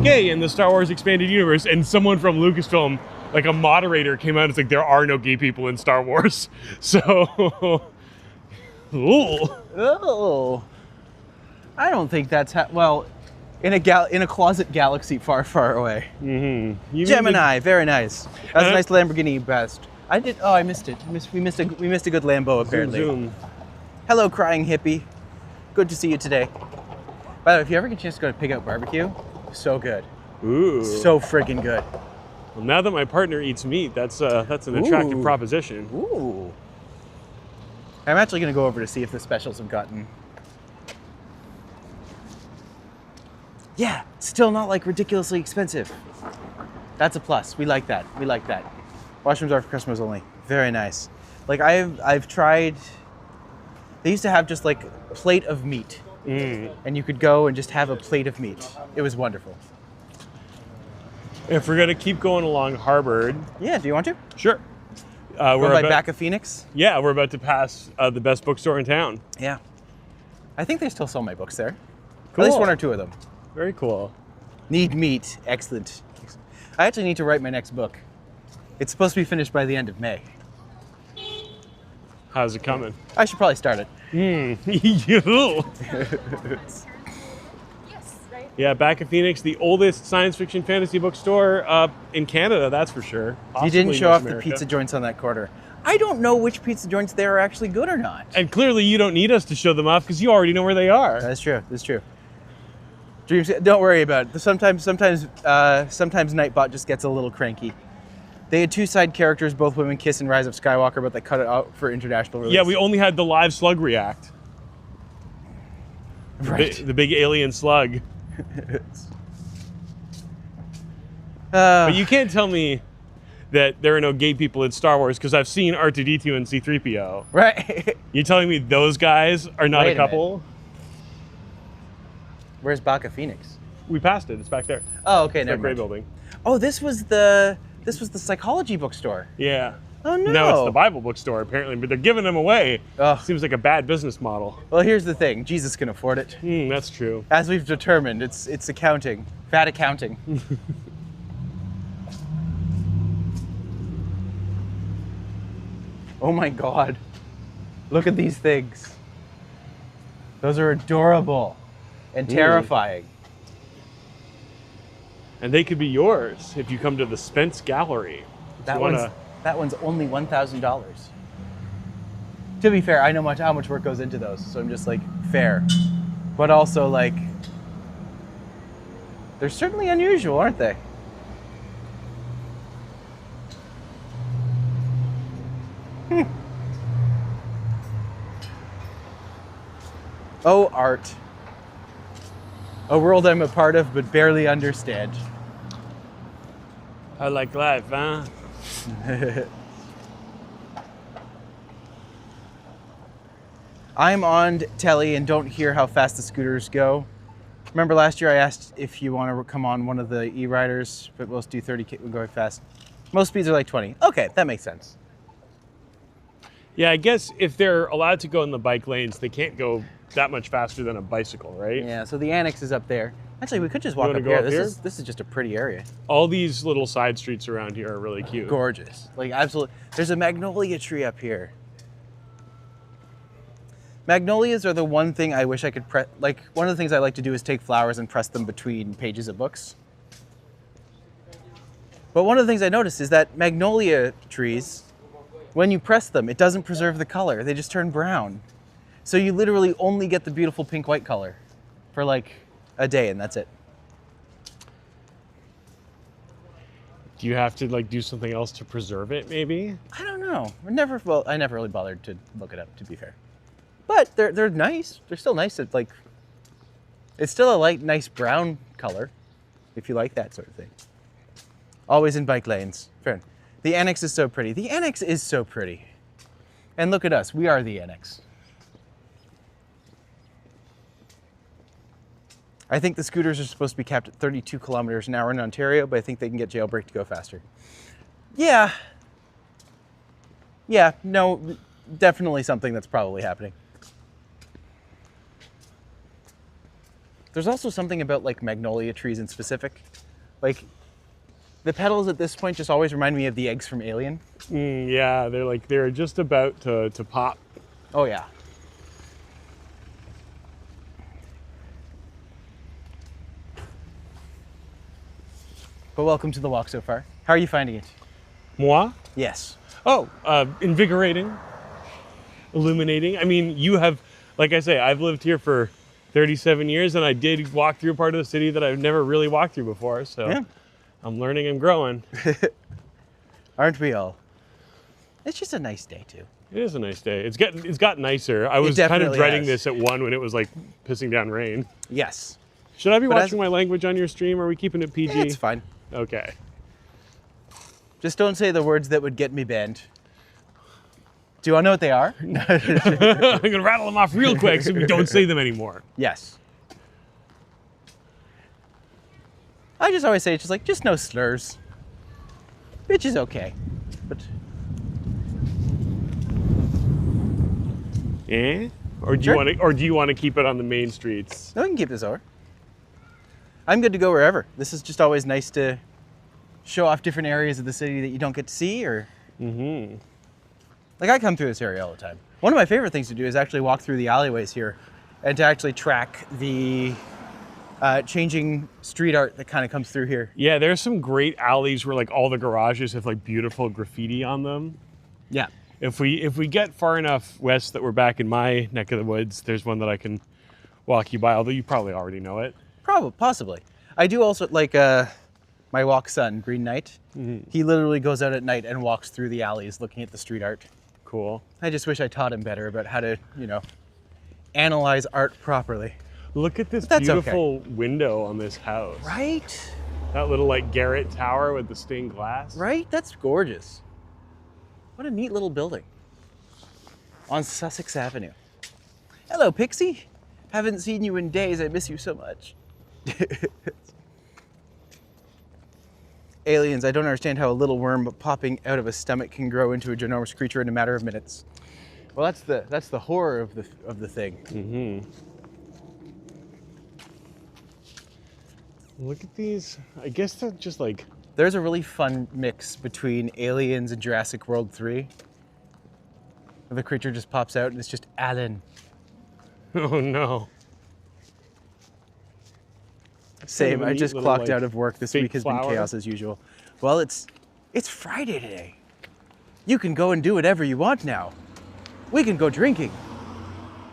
gay in the Star Wars expanded universe, and someone from Lucasfilm, like a moderator, came out and was like, there are no gay people in Star Wars. So, Oh, I don't think that's in a closet galaxy far, far away. Mm-hmm. Gemini, very nice. That's a nice Lamborghini best. I missed it. We missed a good Lambo apparently. Zoom. Hello, crying hippie. Good to see you today. By the way, if you ever get a chance to go to Pig Out Barbecue, so good. Ooh. So freaking good. Well, now that my partner eats meat, that's an attractive Ooh. proposition. Ooh. I'm actually going to go over to see if the specials have gotten... Yeah, still not like ridiculously expensive. That's a plus. We like that. We like that. Washrooms are for customers only. Very nice. Like I've tried... They used to have just like a plate of meat. And you could go and just have a plate of meat. It was wonderful. If we're going to keep going along Harvard... Yeah, do you want to? Sure. We're by back of Phoenix? Yeah, we're about to pass the best bookstore in town. Yeah. I think they still sell my books there. Cool. At least one or two of them. Very cool. Need meat. Excellent. I actually need to write my next book. It's supposed to be finished by the end of May. How's it coming? I should probably start it. You. Yeah, back in Phoenix, the oldest science fiction fantasy bookstore in Canada, that's for sure. You didn't show North off America. the pizza joints on that corner. I don't know which pizza joints there are actually good or not. And clearly you don't need us to show them off because you already know where they are. That's true. That's true. Dreams, don't worry about it. Sometimes Nightbot just gets a little cranky. They had two side characters, both women kiss in Rise of Skywalker, but they cut it out for international release. Yeah, we only had the live slug react. Right. The big alien slug. But you can't tell me that there are no gay people in Star Wars because I've seen R2-D2 and C-3PO. Right. You telling me those guys are not Wait a a couple? Where's Baca Phoenix? We passed it. It's back there. Oh, okay, That never gray mind. building. Oh, this was the psychology bookstore. Yeah. Oh no. No, it's the Bible bookstore apparently, but they're giving them away. Ugh. Seems like a bad business model. Well, here's the thing. Jesus can afford it. That's true. As we've determined, it's accounting. Fat accounting. Oh my God. Look at these things. Those are adorable and terrifying. And they could be yours if you come to the Spence Gallery. That one's only $1,000. To be fair, I know how much work goes into those, so I'm just like, fair. But also like, they're certainly unusual, aren't they? Oh, art. A world I'm a part of but barely understand. I like life, huh? I'm on telly and don't hear how fast the scooters go. Remember last year I asked if you want to come on one of the e-riders, but most do 30 going fast. Most speeds are like 20. Okay, that makes sense. Yeah, I guess if they're allowed to go in the bike lanes, they can't go that much faster than a bicycle, right? Yeah, so the Annex is up there. Actually, we could just walk wanna up go here. up here? This is just a pretty area. All these little side streets around here are really cute. Gorgeous. Like, absolutely. There's a magnolia tree up here. Magnolias are the one thing I wish I could press. Like, one of the things I like to do is take flowers and press them between pages of books. But one of the things I noticed is that magnolia trees, when you press them, it doesn't preserve the color. They just turn brown. So you literally only get the beautiful pink-white color for like a day, and that's it. Do you have to like do something else to preserve it, maybe? I don't know. I never really bothered to look it up, to be fair. But they're nice. They're still nice. It's like, it's still a light, nice brown color, if you like that sort of thing. Always in bike lanes. Fair. The Annex is so pretty. The Annex is so pretty. And look at us. We are the Annex. I think the scooters are supposed to be capped at 32 kilometers an hour in Ontario, but I think they can get jailbreak to go faster. Yeah. Yeah, no, definitely something that's probably happening. There's also something about like magnolia trees in specific. Like, the petals at this point just always remind me of the eggs from Alien. Yeah, they're just about to pop. Oh yeah. But welcome to the walk so far. How are you finding it? Moi? Yes. Oh, invigorating, illuminating. I mean, you have, like I say, I've lived here for 37 years, and I did walk through a part of the city that I've never really walked through before, so Yeah. I'm learning and growing. Aren't we all? It's just a nice day too. It is a nice day. It's got nicer. I was kind of dreading this at 1 when it was like pissing down rain. Yes. Should I be watching my language on your stream? Or are we keeping it PG? It's fine. Okay. Just don't say the words that would get me banned. Do you want to know what they are? I'm going to rattle them off real quick so we don't say them anymore. Yes. I just always say it's just no slurs. Which is okay. But Eh? Or do Sure. you want to keep it on the main streets? no, we can keep this over. I'm good to go wherever. This is just always nice to show off different areas of the city that you don't get to see, or like I come through this area all the time. One of my favorite things to do is actually walk through the alleyways here and to actually track the changing street art that kind of comes through here. Yeah, there's some great alleys where like all the garages have like beautiful graffiti on them. Yeah. If we get far enough west that we're back in my neck of the woods, there's one that I can walk you by, although you probably already know it. Possibly. I do also like my walk son, Green Knight. He literally goes out at night and walks through the alleys looking at the street art. Cool. I just wish I taught him better about how to, analyze art properly. Look at this That's beautiful window on this house. Right? That little like Garrett tower with the stained glass. Right? That's gorgeous. What a neat little building. On Sussex Avenue. Hello, Pixie. Haven't seen you in days. I miss you so much. Aliens, I don't understand how a little worm popping out of a stomach can grow into a ginormous creature in a matter of minutes. Well, that's the horror of the thing. Look at these. I guess they're just like... There's a really fun mix between Aliens and Jurassic World 3. Where the creature just pops out and it's just Alan. Oh no. Same, I just clocked out of work. This fake week has been flower. chaos as usual. Well, it's Friday today. You can go and do whatever you want now. We can go drinking.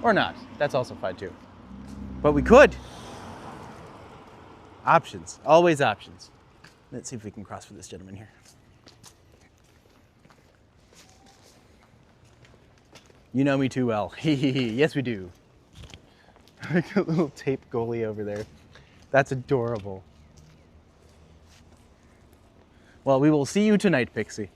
Or not. That's also fine too. But we could. Options. Always options. Let's see if we can cross for this gentleman here. You know me too well. Yes, we do. Like a little tape goalie over there. That's adorable. Well, we will see you tonight, Pixie.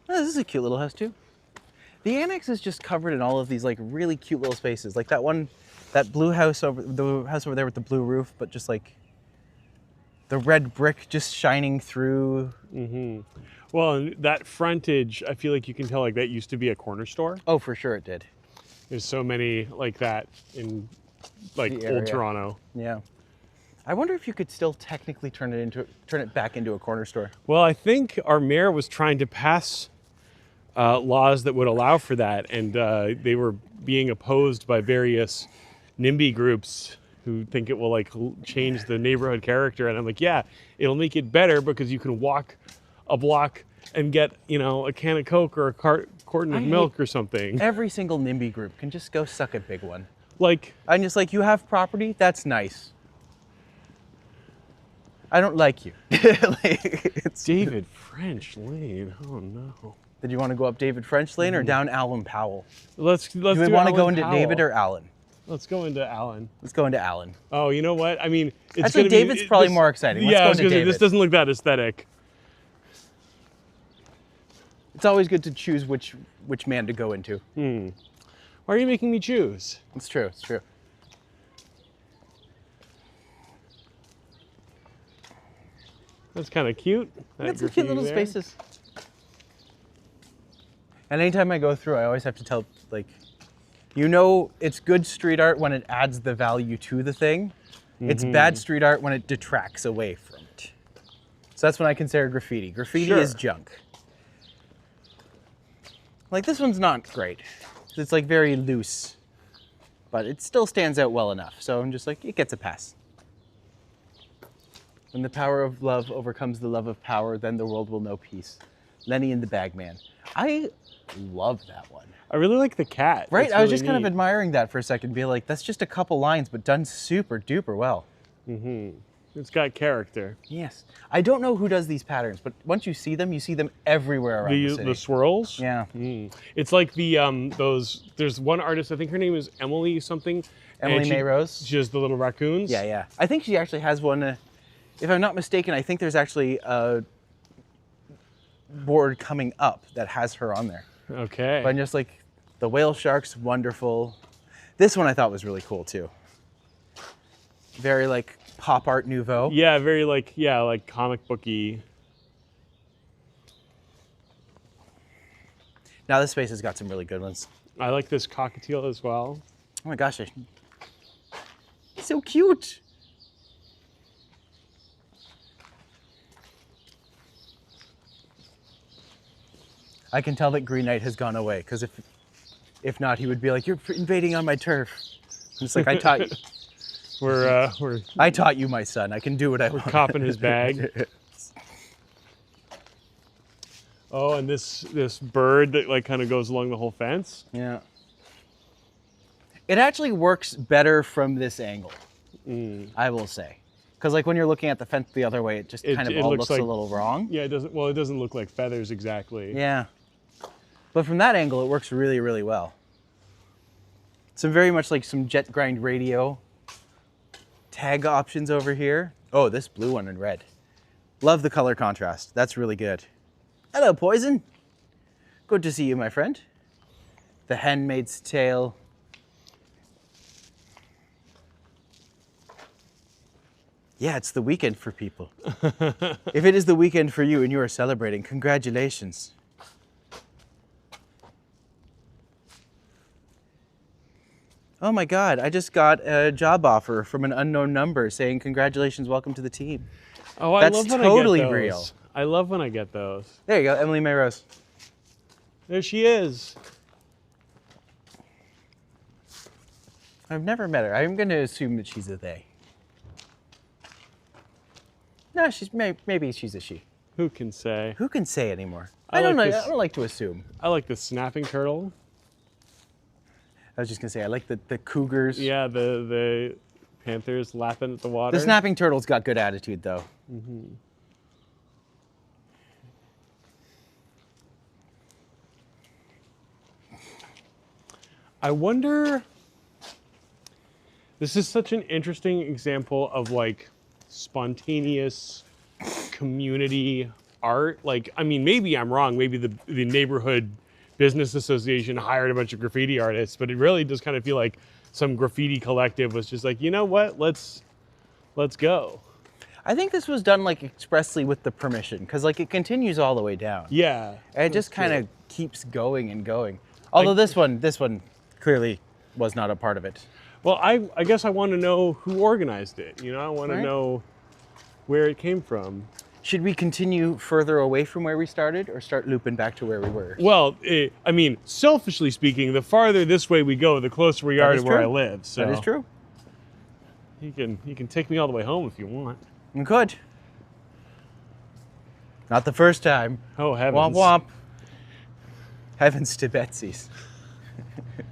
Oh, this is a cute little house too. The Annex is just covered in all of these like really cute little spaces. Like that blue house the house over there with the blue roof, but just like the red brick just shining through. Well, and that frontage, I feel like you can tell like that used to be a corner store. Oh, for sure it did. There's so many like that in like The area. old Toronto. Yeah. I wonder if you could still technically turn it back into a corner store. Well, I think our mayor was trying to pass laws that would allow for that, and they were being opposed by various NIMBY groups who think it will like change the neighborhood character. And I'm like, yeah, it'll make it better because you can walk a block and get, a can of Coke or a carton of milk or something. Every single NIMBY group can just go suck a big one. Like, I'm just like, you have property? That's nice. I don't like you. It's David French Lane. Oh no. Did you want to go up David French Lane or down Alan Powell? Let's Do we want to go into Powell. David or Alan? Let's go into Alan. Let's go into Alan. Oh, you know what? I mean, it's Actually, gonna David's probably more exciting. Let's yeah, go I was into gonna say, David. this doesn't look that aesthetic. It's always good to choose which man to go into. Why are you making me choose? It's true. It's true. That's kind of cute. That's some cute little spaces. And anytime I go through, I always have to tell, it's good street art when it adds the value to the thing. It's bad street art when it detracts away from it. So that's when I consider graffiti. Graffiti is junk. Like this one's not great. It's like very loose, but it still stands out well enough. So I'm just like, it gets a pass. When the power of love overcomes the love of power, then the world will know peace. Lenny and the Bagman. I love that one. I really like the cat. Right? It's I was really just kind of neat. admiring that for a second, be like, that's just a couple lines, but done super duper well. It's got character. Yes. I don't know who does these patterns, but once you see them everywhere around the city. The swirls? Yeah. It's like the there's one artist, I think her name is Emily something. Emily May Rose? She does the little raccoons. Yeah, yeah. I think she actually has one, if I'm not mistaken, I think there's actually a board coming up that has her on there. Okay. But I'm just like, the whale shark's wonderful. This one I thought was really cool too. Very like pop art nouveau. Yeah, very like comic booky. Now this space has got some really good ones. I like this cockatiel as well. Oh my gosh, he's so cute. I can tell that Green Knight has gone away, because if not, he would be like, "You're invading on my turf." It's like, I taught you. I taught you, my son. I can do what I want. We're copping his bag. Oh, and this bird that like kind of goes along the whole fence. Yeah. It actually works better from this angle, I will say. Because like when you're looking at the fence the other way, it just kind of all looks like, a little wrong. Yeah, it doesn't. Well, it doesn't look like feathers exactly. Yeah. But from that angle, it works really, really well. Some very much like some jet grind radio tag options over here. Oh, this blue one in red. Love the color contrast. That's really good. Hello, Poison. Good to see you, my friend. The Handmaid's Tale. Yeah, it's the weekend for people. If it is the weekend for you and you are celebrating, congratulations. Oh my God, I just got a job offer from an unknown number saying, congratulations, welcome to the team. Oh, I love when totally I get those. real. I love when I get those. There you go, Emily May Rose. There she is. I've never met her. I'm going to assume that she's a they. No, maybe she's a she. Who can say? Who can say anymore? I I don't like to assume. I like the snapping turtle. I was just gonna say I like the cougars. Yeah, the panthers lapping at the water. The snapping turtle's got good attitude though. I wonder. This is such an interesting example of like spontaneous community art. Like, I mean, maybe I'm wrong. Maybe the neighborhood business association hired a bunch of graffiti artists, but it really does kind of feel like some graffiti collective was just like, you know what, let's go. I think this was done like expressly with the permission, because like it continues all the way down. Yeah. And it just kind of keeps going and going. Although this one clearly was not a part of it. Well, I guess I want to know who organized it. You know, I want to know where it came from. Should we continue further away from where we started or start looping back to where we were? Well, I mean, selfishly speaking, the farther this way we go, the closer we are to where I live. So that is true. You can take me all the way home if you want. You could. Not the first time. Oh, heavens. Womp womp. Heavens to Betsy's.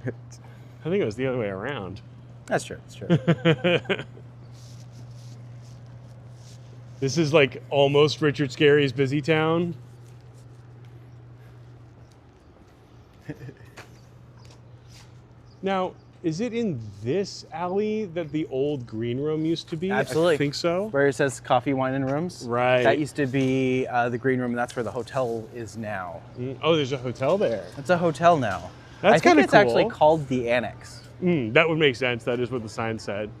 I think it was the other way around. That's true, that's true. This is like almost Richard Scarry's Busy Town. Now, is it in this alley that the old green room used to be? Absolutely. I think so. Where it says coffee, wine, and rooms. Right. That used to be the green room, and that's where the hotel is now. Oh, there's a hotel there. It's a hotel now. That's kind of cool. I think it's actually called the Annex. That would make sense. That is what the sign said.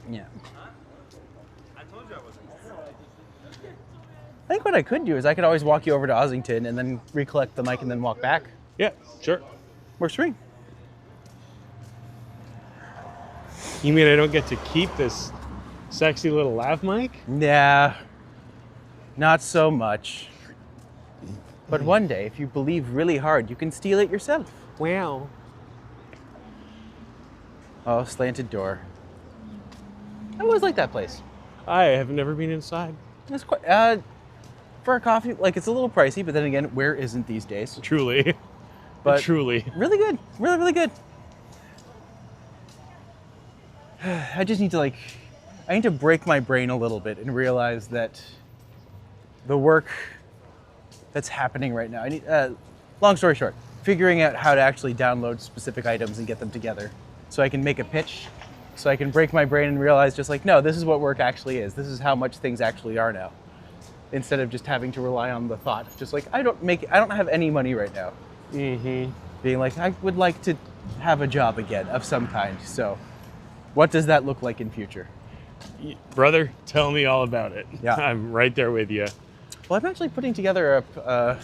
Yeah. I think what I could do is I could always walk you over to Ossington and then recollect the mic and then walk back. Yeah, sure. Works for me. You mean I don't get to keep this sexy little lav mic? Yeah, not so much. But one day, if you believe really hard, you can steal it yourself. Wow. Oh, slanted door. I always like that place. I have never been inside. It's quite, for a coffee, like it's a little pricey, but then again, where isn't these days? Truly. But truly. Really good. Really, really good. I just need to I need to break my brain a little bit and realize that the work that's happening right now, I need, long story short, figuring out how to actually download specific items and get them together so I can make a pitch, so I can break my brain and realize just no, this is what work actually is. This is how much things actually are now. Instead of just having to rely on the thought, just I don't have any money right now. Mm-hmm. Being I would like to have a job again of some kind. So what does that look like in future? Brother, tell me all about it. Yeah. I'm right there with you. Well, I'm actually putting together I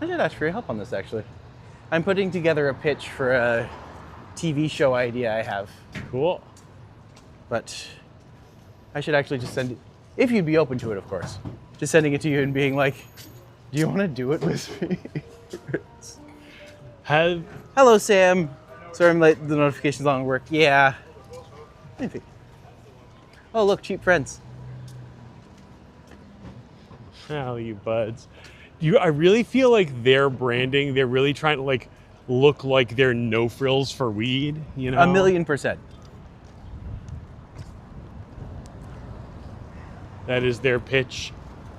should ask for your help on this, actually. I'm putting together a pitch for a TV show idea I have. Cool. But I should actually just send it, if you'd be open to it, of course. Just sending it to you and being do you want to do it with me? Hello, Sam. Sorry I'm late. The notification's on work. Yeah. Maybe. Oh, look, cheap friends. Oh, you buds. I really feel like their branding, they're really trying to look like they're no frills for weed, you know? 1,000,000%. That is their pitch.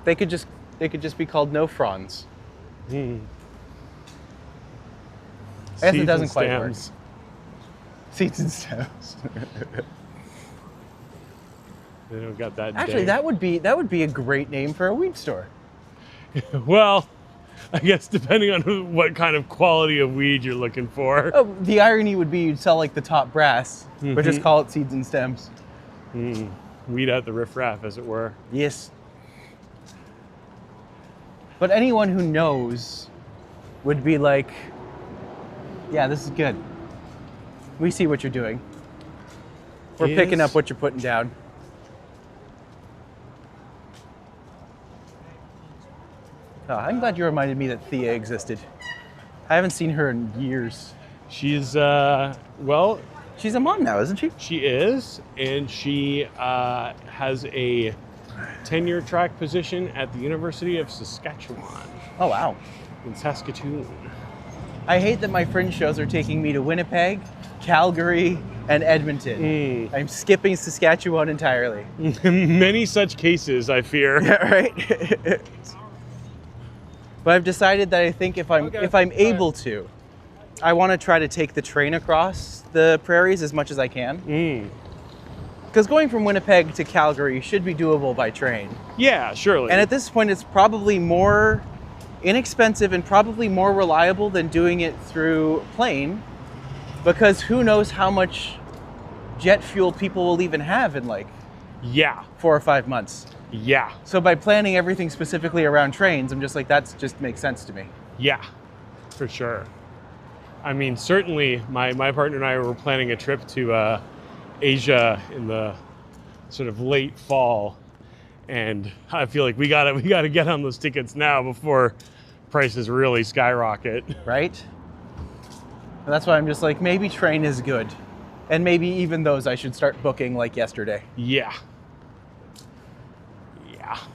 They could just be called no fronds. Hmm. I guess it doesn't quite work. Seeds and stems. They don't got that. Actually, that would be a great name for a weed store. Well, I guess depending on what kind of quality of weed you're looking for. Oh, the irony would be you'd sell the top brass, but just call it seeds and stems. Weed out the riffraff, as it were. Yes. But anyone who knows would be yeah, this is good. We see what you're doing. We're picking up what you're putting down. Oh, I'm glad you reminded me that Thea existed. I haven't seen her in years. She's, well... She's a mom now, isn't she? She is, and she has a tenure track position at the University of Saskatchewan. Oh, wow. In Saskatoon. I hate that my fringe shows are taking me to Winnipeg, Calgary, and Edmonton. I'm skipping Saskatchewan entirely. Many such cases, I fear. Yeah, right? But I've decided that I think if I'm able to, I want to try to take the train across the prairies as much as I can. Because going from Winnipeg to Calgary should be doable by train. Yeah, surely. And at this point, it's probably more inexpensive and probably more reliable than doing it through plane, because who knows how much jet fuel people will even have in 4 or 5 months. Yeah. So by planning everything specifically around trains, I'm just that just makes sense to me. Yeah, for sure. I mean, certainly my partner and I were planning a trip to Asia in the sort of late fall, and I feel like we gotta get on those tickets now before prices really skyrocket. Right? And that's why I'm just maybe train is good, and maybe even those I should start booking yesterday. Yeah.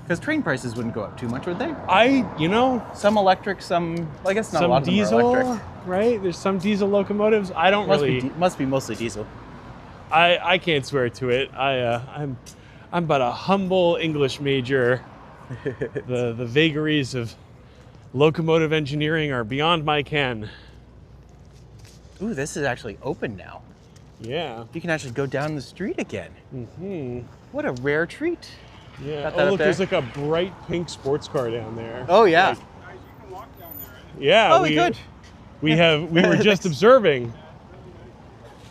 Because train prices wouldn't go up too much, would they? Some electric, some, I guess not a lot of them diesel, are electric. Right? There's some diesel locomotives. I don't must be mostly diesel. I can't swear to it. I'm but a humble English major. The vagaries of locomotive engineering are beyond my ken. Ooh, this is actually open now. Yeah. You can actually go down the street again. What a rare treat. Yeah. Oh, look, there's a bright pink sports car down there. Oh, yeah. Guys, you can walk down there. Yeah. Oh, we could. We were just observing.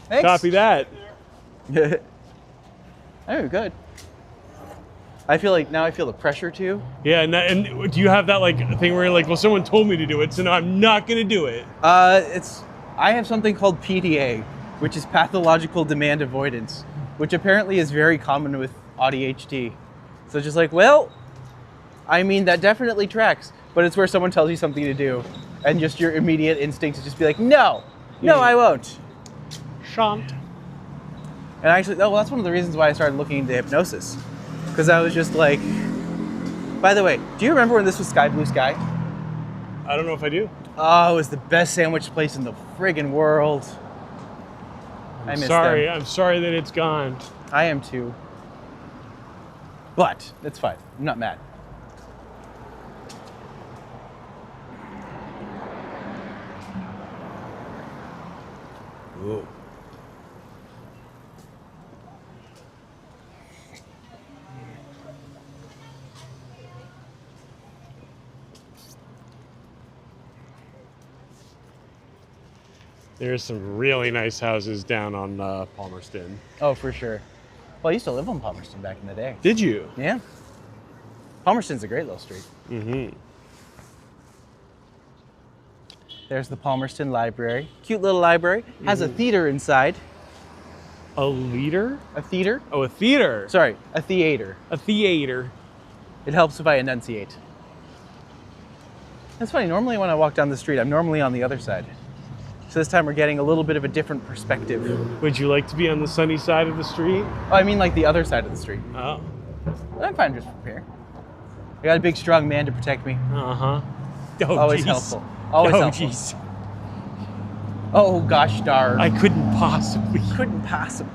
Thanks. Copy that. Oh, good. I feel now I feel the pressure too. Yeah, and do you have that thing where you're well, someone told me to do it, so now I'm not gonna do it? I have something called PDA, which is pathological demand avoidance, which apparently is very common with ADHD. So just well, I mean, that definitely tracks. but it's where someone tells you something to do, and just your immediate instinct is just be like, no, I won't. Shan't. And actually, that's one of the reasons why I started looking into hypnosis, because I was just like, by the way, do you remember when this was Sky Blue Sky? I don't know if I do. Oh, it was the best sandwich place in the friggin' world. I miss them. I'm sorry that it's gone. I am too. But it's fine. I'm not mad. Ooh. There's some really nice houses down on Palmerston. Oh, for sure. Well, I used to live on Palmerston back in the day. Did you? Yeah. Palmerston's a great little street. Mm-hmm. There's the Palmerston Library. Cute little library. Has a theater inside. A leader? A theater? Oh, a theater. Sorry, a theater. A theater. It helps if I enunciate. That's funny. Normally when I walk down the street, I'm normally on the other side. So this time we're getting a little bit of a different perspective. Would you like to be on the sunny side of the street? Oh, I mean like the other side of the street. Oh. But I'm fine just from here. I got a big, strong man to protect me. Uh-huh. Oh, Always geez. helpful. Always helpful. Jeez. Oh, gosh darn. I couldn't possibly. Couldn't possibly.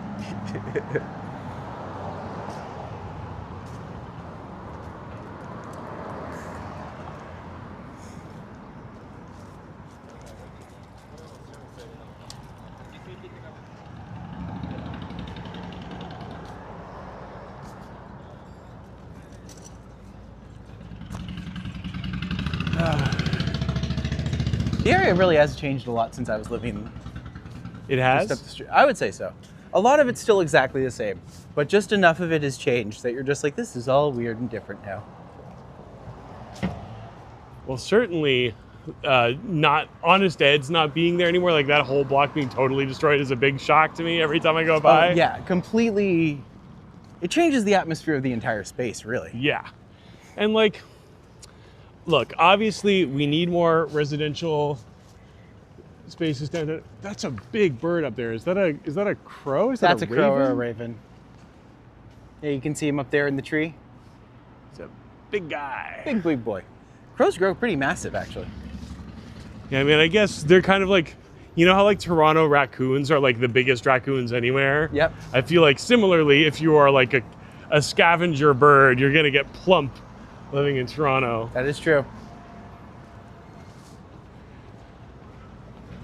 The area really has changed a lot since I was living It just has? up the street. I would say so. A lot of it's still exactly the same, but just enough of it has changed that you're just like, this is all weird and different now. Well, certainly not Honest Ed's not being there anymore. Like that whole block being totally destroyed is a big shock to me every time I go by. Yeah, completely. It changes the atmosphere of the entire space, really. Yeah. And like, look, obviously we need more residential spaces down there. That's a big bird up there. Is that a crow? Is That's that a crow or a raven. Yeah, you can see him up there in the tree. It's a big guy. Big boy. Crows grow pretty massive, actually. Yeah, I mean, I guess they're kind of like, you know how like Toronto raccoons are like the biggest raccoons anywhere? Yep. I feel like similarly, if you are like a scavenger bird, you're gonna get plump living in Toronto. That is true.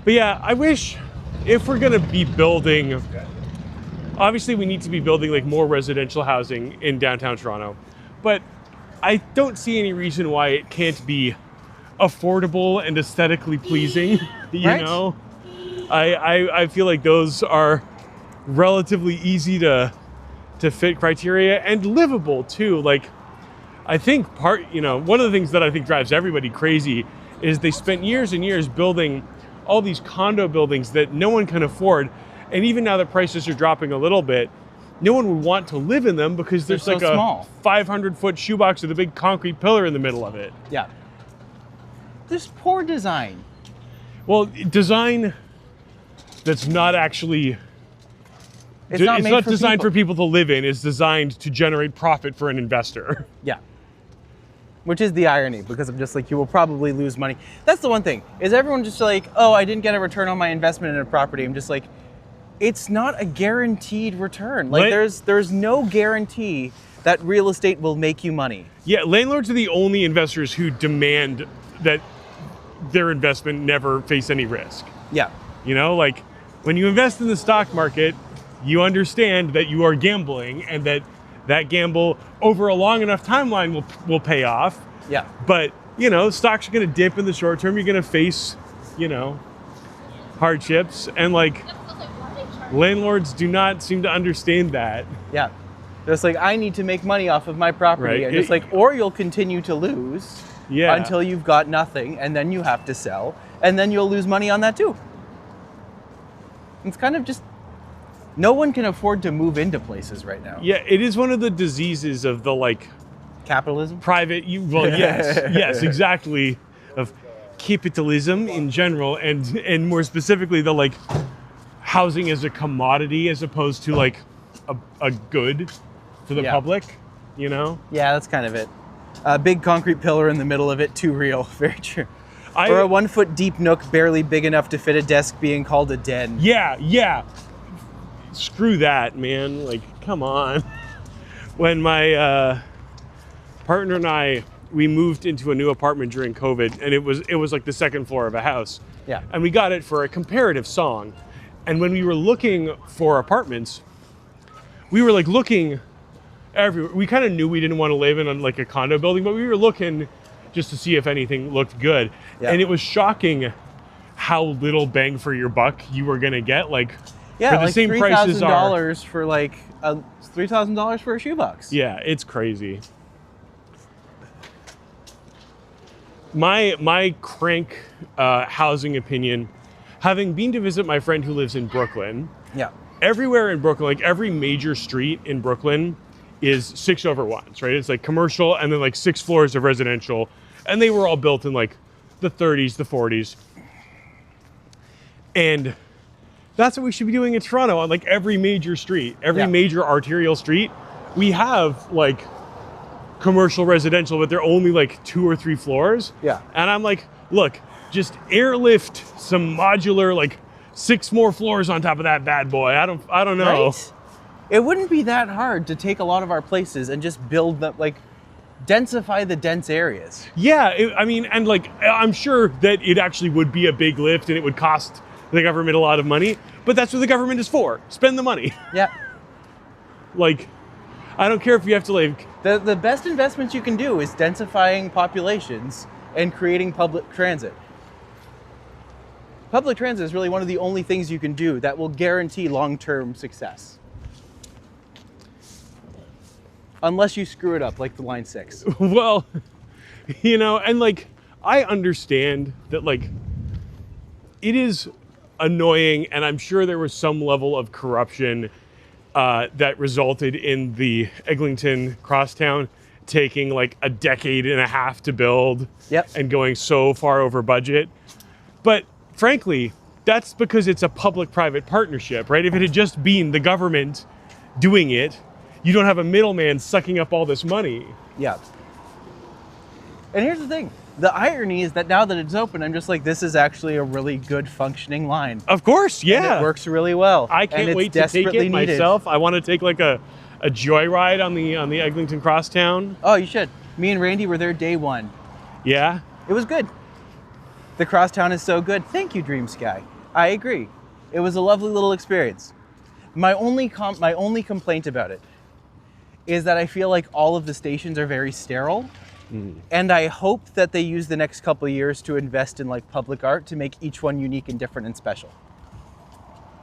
But yeah, I wish if we're gonna be building, obviously we need to be building like more residential housing in downtown Toronto, but I don't see any reason why it can't be affordable and aesthetically pleasing, you Right. know? I feel like those are relatively easy to fit criteria and livable too. Like, I think one of the things that I think drives everybody crazy is they spent years and years building all these condo buildings that no one can afford. And even now that prices are dropping a little bit, no one would want to live in them because there's They're like so a small. 500-foot shoebox with a big concrete pillar in the middle of it. Yeah. There's poor design. Well, design that's not actually... It's not made for designed people. for people to live in. It's designed to generate profit for an investor. Yeah. Which is the irony, because I'm just like, you will probably lose money. That's the one thing, is everyone just like, oh, I didn't get a return on my investment in a property. I'm just like, it's not a guaranteed return. Like there's no guarantee that real estate will make you money. Yeah, landlords are the only investors who demand that their investment never face any risk. Yeah. You know, like when you invest in the stock market, you understand that you are gambling and that gamble over a long enough timeline will pay off. Yeah. But, you know, stocks are going to dip in the short term. You're going to face, you know, hardships. And like landlords do not seem to understand that. Yeah. Just like, I need to make money off of my property. Right. And just like, or you'll continue to lose until you've got nothing, and then you have to sell, and then you'll lose money on that too. It's kind of just, no one can afford to move into places right now. Yeah, it is one of the diseases of the like Capitalism? Yes, exactly. Of capitalism in general, and more specifically the like housing as a commodity as opposed to like a good for the public, you know? Yeah, that's kind of it. A big concrete pillar in the middle of it, too real. Very true. Or a 1 foot deep nook barely big enough to fit a desk being called a den. Yeah. Screw that, man. Like, come on. When my partner and we moved into a new apartment during COVID, and it was like the second floor of a house. Yeah. And we got it for a comparative song. And when we were looking for apartments, we were like looking everywhere. We kind of knew we didn't want to live in like a condo building, but we were looking just to see if anything looked good. Yeah. And it was shocking how little bang for your buck you were gonna get. Like, yeah, for the like same prices $3,000 for like $3,000 for a shoebox. Yeah, it's crazy. My crank housing opinion, having been to visit my friend who lives in Brooklyn. Yeah. Everywhere in Brooklyn, like every major street in Brooklyn is 6/1s, right? It's like commercial and then like 6 floors of residential. And they were all built in like the 30s, the 40s. And that's what we should be doing in Toronto on like every major street, every major arterial street. We have like commercial residential, but they're only like 2 or 3 floors. Yeah. And I'm like, look, just airlift some modular, like 6 more floors on top of that bad boy. I don't know. Right? It wouldn't be that hard to take a lot of our places and just build them, like densify the dense areas. Yeah, I mean, and like, I'm sure that it actually would be a big lift and it would cost the government a lot of money, but that's what the government is for. Spend the money. Yeah. Like, I don't care if you have to like... The best investments you can do is densifying populations and creating public transit. Public transit is really one of the only things you can do that will guarantee long-term success. Unless you screw it up, like the Line 6. Well, you know, and like, I understand that like, it is annoying, and I'm sure there was some level of corruption that resulted in the Eglinton Crosstown taking like a decade and a half to build and going so far over budget. But frankly, that's because it's a public-private partnership, right? If it had just been the government doing it, you don't have a middleman sucking up all this money. Yeah. And here's the thing. The irony is that now that it's open, I'm just like, this is actually a really good functioning line. Of course, yeah. And it works really well. I can't wait to take it myself. I want to take like a joyride on the Eglinton Crosstown. Oh, you should. Me and Randy were there day one. Yeah? It was good. The Crosstown is so good. Thank you, Dream Sky. I agree. It was a lovely little experience. My only complaint about it is that I feel like all of the stations are very sterile. And I hope that they use the next couple of years to invest in like public art to make each one unique and different and special.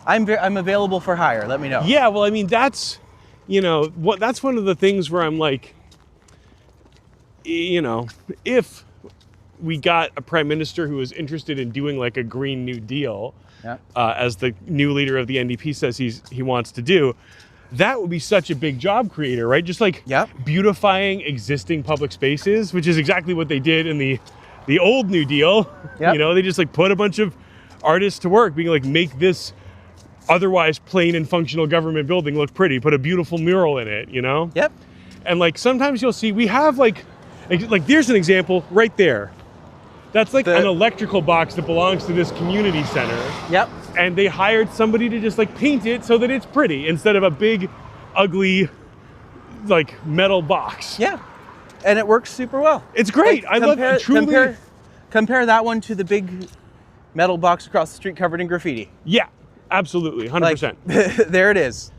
I'm available for hire. Let me know. Yeah, well, I mean, that's, you know, that's one of the things where I'm like, you know, if we got a prime minister who was interested in doing like a Green New Deal, as the new leader of the NDP says he wants to do, that would be such a big job creator, right? Just like beautifying existing public spaces, which is exactly what they did in the old New Deal. You know, they just like put a bunch of artists to work being like, make this otherwise plain and functional government building look pretty, put a beautiful mural in it, you know? Yep. And like, sometimes you'll see, we have like there's an example right there. That's like an electrical box that belongs to this community center. Yep. And they hired somebody to just like paint it so that it's pretty instead of a big, ugly, like metal box. Yeah. And it works super well. It's great. Like, I love it. Truly. Compare that one to the big metal box across the street covered in graffiti. Yeah, absolutely. 100%. Like, there it is.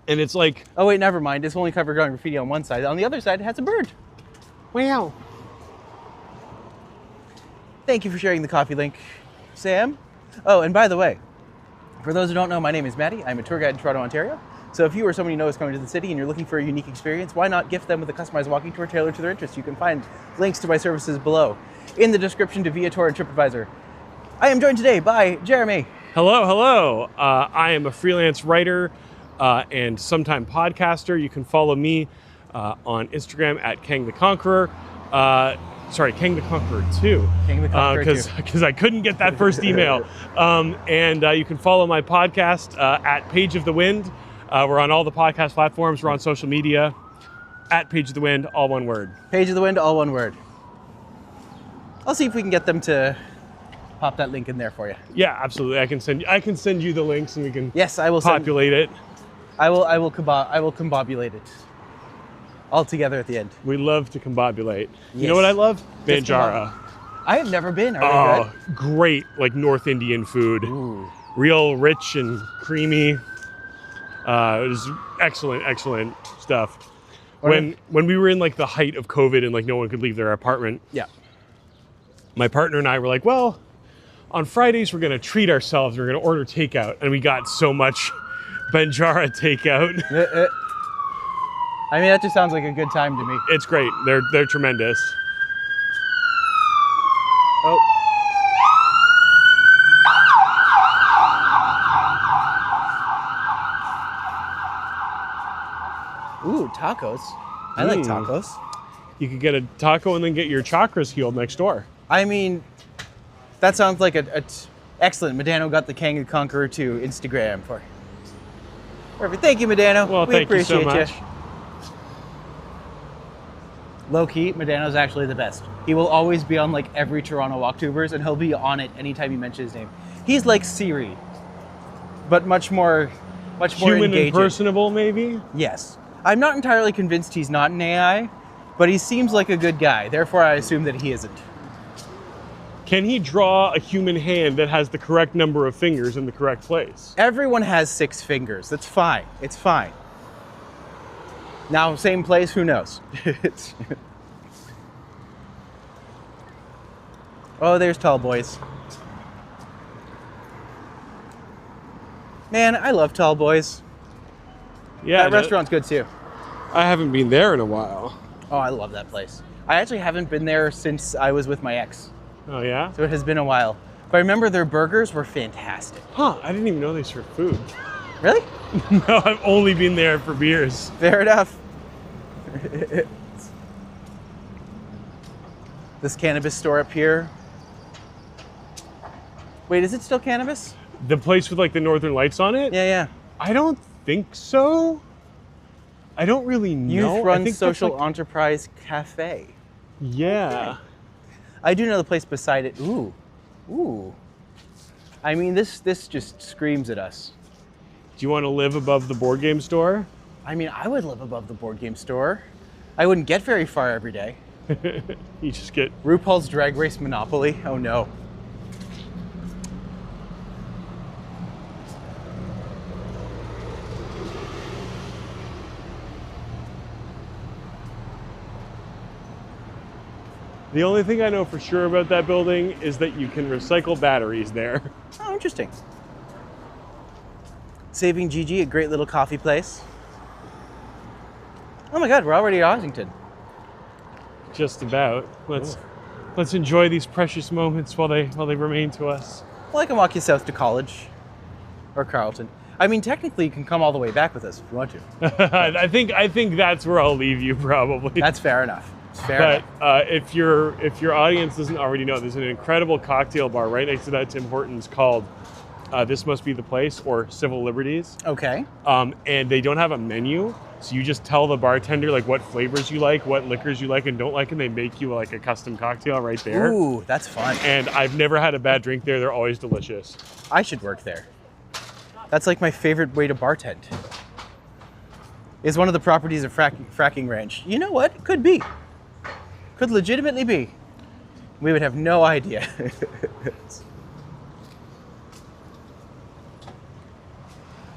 And it's like, oh wait, never mind. It's only covered in graffiti on one side. On the other side, it has a bird. Wow. Thank you for sharing the coffee link, Sam. Oh, and by the way, for those who don't know, my name is Matty. I'm a tour guide in Toronto, Ontario. So if you or someone you know is coming to the city and you're looking for a unique experience, why not gift them with a customized walking tour tailored to their interests? You can find links to my services below in the description to Viator and TripAdvisor. I am joined today by Jeremy. Hello, hello. I am a freelance writer and sometime podcaster. You can follow me on Instagram at Kang the Conqueror. Kang the Conqueror 2. Kang the Conqueror 2. Because I couldn't get that first email. And you can follow my podcast at Page of the Wind. We're on all the podcast platforms. We're on social media at Page of the Wind, all one word. Page of the Wind, all one word. I'll see if we can get them to pop that link in there for you. Yeah, absolutely. I can send you the links and we can I will populate it. I will combobulate it all together at the end. We love to combobulate. Yes. You know what I love? Banjara. I have never been. Are they good? Great, like North Indian food. Ooh. Real rich and creamy. It was excellent stuff. When we were in like the height of COVID and like no one could leave their apartment. Yeah. My partner and I were like, well, on Fridays we're gonna treat ourselves. We're gonna order takeout, and we got so much Banjara takeout. I mean, that just sounds like a good time to me. It's great. They're tremendous. Oh. Ooh, tacos. I like tacos. You could get a taco and then get your chakras healed next door. I mean, that sounds like excellent. Medano got the Kang the Conqueror 2 Instagram for. Perfect. Thank you, Medano. Well, we thank you so appreciate much. you. Low key, Medano's actually the best. He will always be on like every Toronto WalkTubers, and he'll be on it anytime you mention his name. He's like Siri, but much more Human engaging. and personable, maybe? Yes. I'm not entirely convinced he's not an AI, but he seems like a good guy. Therefore, I assume that he isn't. Can he draw a human hand that has the correct number of fingers in the correct place? Everyone has 6 fingers. That's fine. It's fine. Now, same place, who knows? Oh, there's Tall Boys. Man, I love Tall Boys. Yeah, That restaurant's good too. I haven't been there in a while. Oh, I love that place. I actually haven't been there since I was with my ex. Oh yeah? So it has been a while. But I remember their burgers were fantastic. Huh, I didn't even know they served food. Really? No, I've only been there for beers. Fair enough. This cannabis store up here. Wait, is it still cannabis? The place with like the Northern Lights on it? Yeah. I don't think so. I don't really know. Youth Run I think Social that's Enterprise Cafe. Yeah. I do know the place beside it. Ooh. I mean, this just screams at us. Do you want to live above the board game store? I mean, I would live above the board game store. I wouldn't get very far every day. You just get... RuPaul's Drag Race Monopoly. Oh no. The only thing I know for sure about that building is that you can recycle batteries there. Oh, interesting. Saving Gigi, a great little coffee place. Oh my God, we're already at Ossington. Just about. Let's enjoy these precious moments while they remain to us. Well, I can walk you south to College or Carleton. I mean, technically, you can come all the way back with us if you want to. I think that's where I'll leave you probably. That's fair enough. It's fair enough. But if your audience doesn't already know, there's an incredible cocktail bar right next to that Tim Hortons called This Must Be the Place or Civil Liberties. Okay. And they don't have a menu, so you just tell the bartender like what flavors you like, what liquors you like and don't like, and they make you like a custom cocktail right there. Ooh, that's fun. And I've never had a bad drink there. They're always delicious. I should work there. That's like my favorite way to bartend. Is one of the properties of Fracking Ranch. You know what? It could be. Could legitimately be. We would have no idea.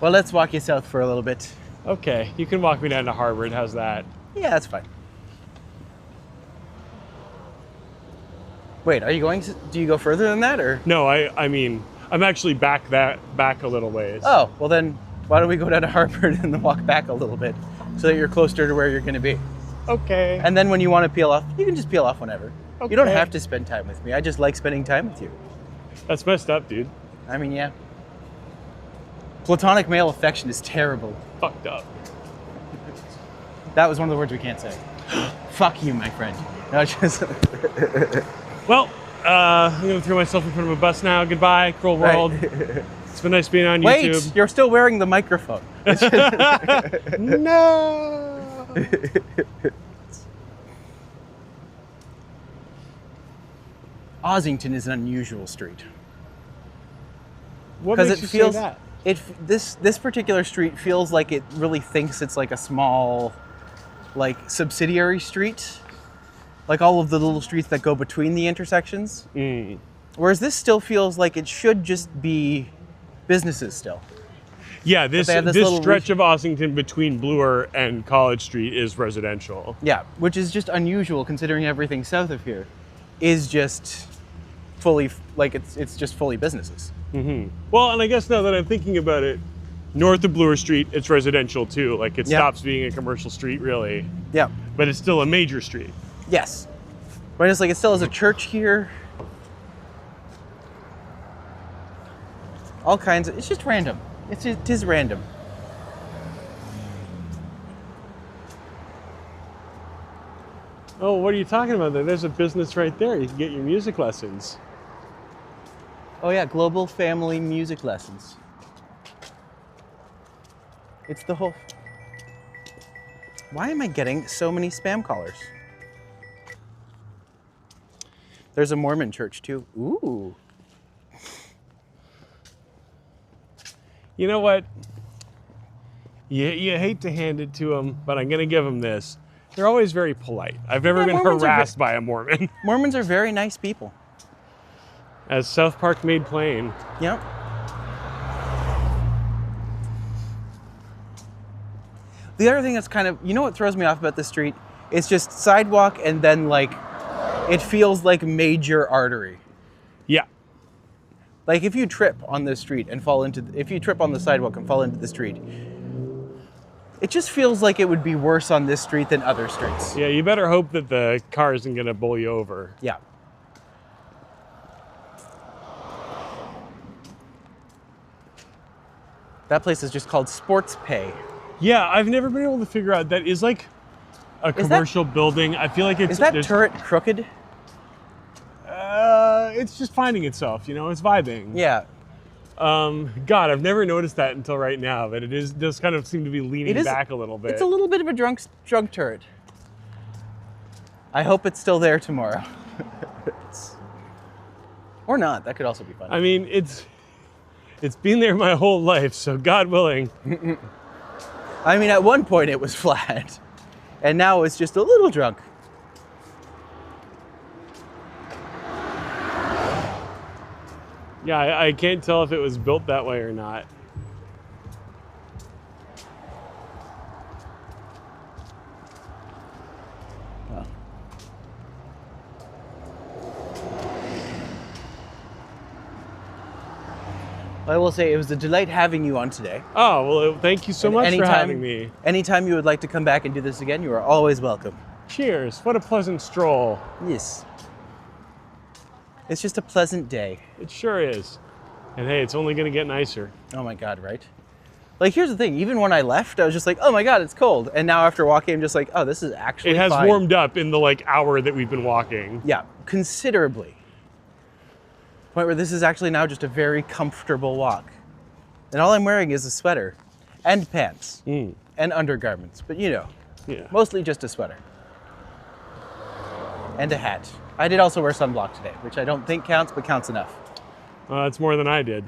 Well, let's walk you south for a little bit. Okay, you can walk me down to Harvard. How's that? Yeah, that's fine. Wait, are you going to, do you go further than that or? No, I mean, I'm actually back a little ways. Oh, well then, why don't we go down to Harvard and then walk back a little bit so that you're closer to where you're gonna be. Okay. And then when you want to peel off, you can just peel off whenever. Okay. You don't have to spend time with me. I just like spending time with you. That's messed up, dude. I mean, yeah. Platonic male affection is terrible. Fucked up. That was one of the words we can't say. Fuck you, my friend. No, it's just... Well, I'm going to throw myself in front of a bus now. Goodbye, cruel world. Right. It's been nice being on Wait, YouTube. you're still wearing the microphone. No! Ossington is an unusual street. What Because makes it you feels say that? this particular street feels like it really thinks it's like a small, like, subsidiary street, like all of the little streets that go between the intersections. Whereas this still feels like it should just be businesses still. Yeah, this little stretch of Ossington between Bloor and College Street is residential. Yeah, which is just unusual considering everything south of here is just fully, like, it's just fully businesses. Well, and I guess now that I'm thinking about it, north of Bloor Street, it's residential too. Like, it stops being a commercial street, really. Yeah. But it's still a major street. Yes. But it's like it still has a church here. All kinds of, it's just random. It is random. Oh, what are you talking about there? There's a business right there. You can get your music lessons. Oh yeah, Global Family Music Lessons. It's the whole... Why am I getting so many spam callers? There's a Mormon church too. Ooh. You know what? You hate to hand it to them, but I'm going to give them this. They're always very polite. I've never been Mormons harassed by a Mormon. Mormons are very nice people. As South Park made plain. Yep. The other thing that's kind of, you know what throws me off about this street? It's just sidewalk and then, like, it feels like major artery. Yeah. Like, if you trip on this street and fall into, if you trip on the sidewalk and fall into the street, it just feels like it would be worse on this street than other streets. Yeah, you better hope that the car isn't going to bowl you over. Yeah. That place is just called Sports Pay. Yeah, I've never been able to figure out. That is like a commercial building. I feel like it's... Is that turret crooked? It's just finding itself, you know? It's vibing. Yeah. God, I've never noticed that until right now, but it does kind of seem to be leaning back a little bit. It's a little bit of a drunk turret. I hope it's still there tomorrow. Or not, that could also be fun. I mean, it's been there my whole life, so God willing. I mean, at one point it was flat, and now it's just a little drunk. Yeah, I can't tell if it was built that way or not. Oh. I will say it was a delight having you on today. Oh, well, thank you so much for having me. Anytime you would like to come back and do this again, you are always welcome. Cheers. What a pleasant stroll. Yes. It's just a pleasant day. It sure is. And hey, it's only going to get nicer. Oh my God, right? Like, here's the thing. Even when I left, I was just like, oh my God, it's cold. And now after walking, I'm just like, oh, this is actually It has fine. warmed up in the hour that we've been walking. Yeah, considerably. Point where this is actually now just a very comfortable walk. And all I'm wearing is a sweater and pants and undergarments. But you know, mostly just a sweater. And a hat. I did also wear sunblock today, which I don't think counts, but counts enough. That's more than I did.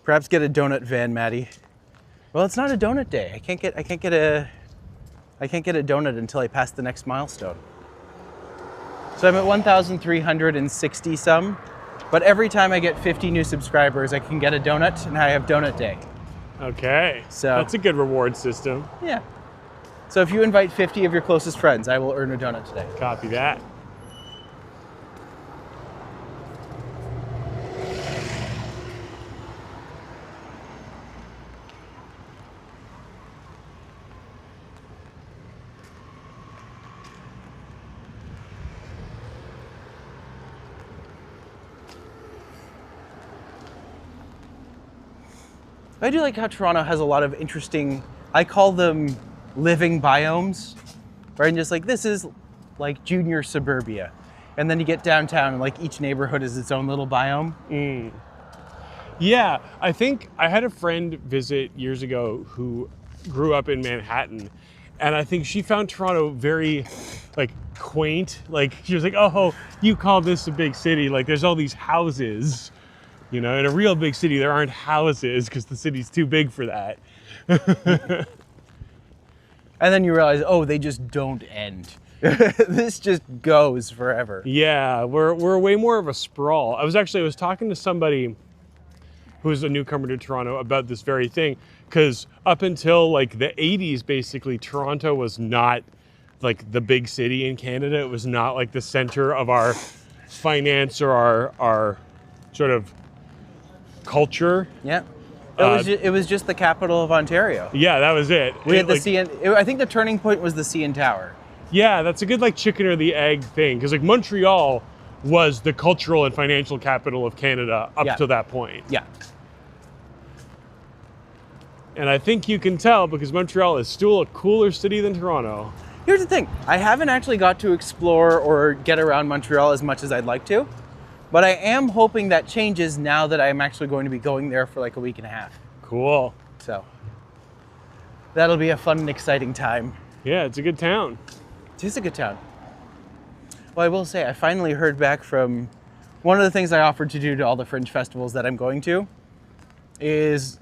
Perhaps get a donut van, Maddie. Well, it's not a donut day. I can't get a donut until I pass the next milestone. So I'm at 1,360 some, but every time I get 50 new subscribers, I can get a donut, and I have donut day. Okay. So that's a good reward system. Yeah. So if you invite 50 of your closest friends, I will earn a donut today. Copy that. I do like how Toronto has a lot of interesting, I call them living biomes, right? And just like, this is like junior suburbia. And then you get downtown and like each neighborhood is its own little biome. Mm. Yeah, I think I had a friend visit years ago who grew up in Manhattan, and I think she found Toronto very like quaint. Like she was like, oh, you call this a big city? Like there's all these houses, you know, in a real big city there aren't houses because the city's too big for that. And then you realize, oh, they just don't end. This just goes forever. Yeah, we're way more of a sprawl. I was talking to somebody who's a newcomer to Toronto about this very thing, because up until like the 80s, basically, Toronto was not like the big city in Canada. It was not like the center of our finance or our sort of culture. Yeah. It was just the capital of Ontario. Yeah, that was it. We had the CN. I think the turning point was the CN Tower. Yeah, that's a good like chicken or the egg thing, because like Montreal was the cultural and financial capital of Canada up to that point. Yeah. And I think you can tell because Montreal is still a cooler city than Toronto. Here's the thing. I haven't actually got to explore or get around Montreal as much as I'd like to, but I am hoping that changes now that I'm actually going to be going there for like a week and a half. Cool. So that'll be a fun and exciting time. Yeah, it's a good town. It is a good town. Well, I will say, I finally heard back from one of the things I offered to do to all the Fringe festivals that I'm going to is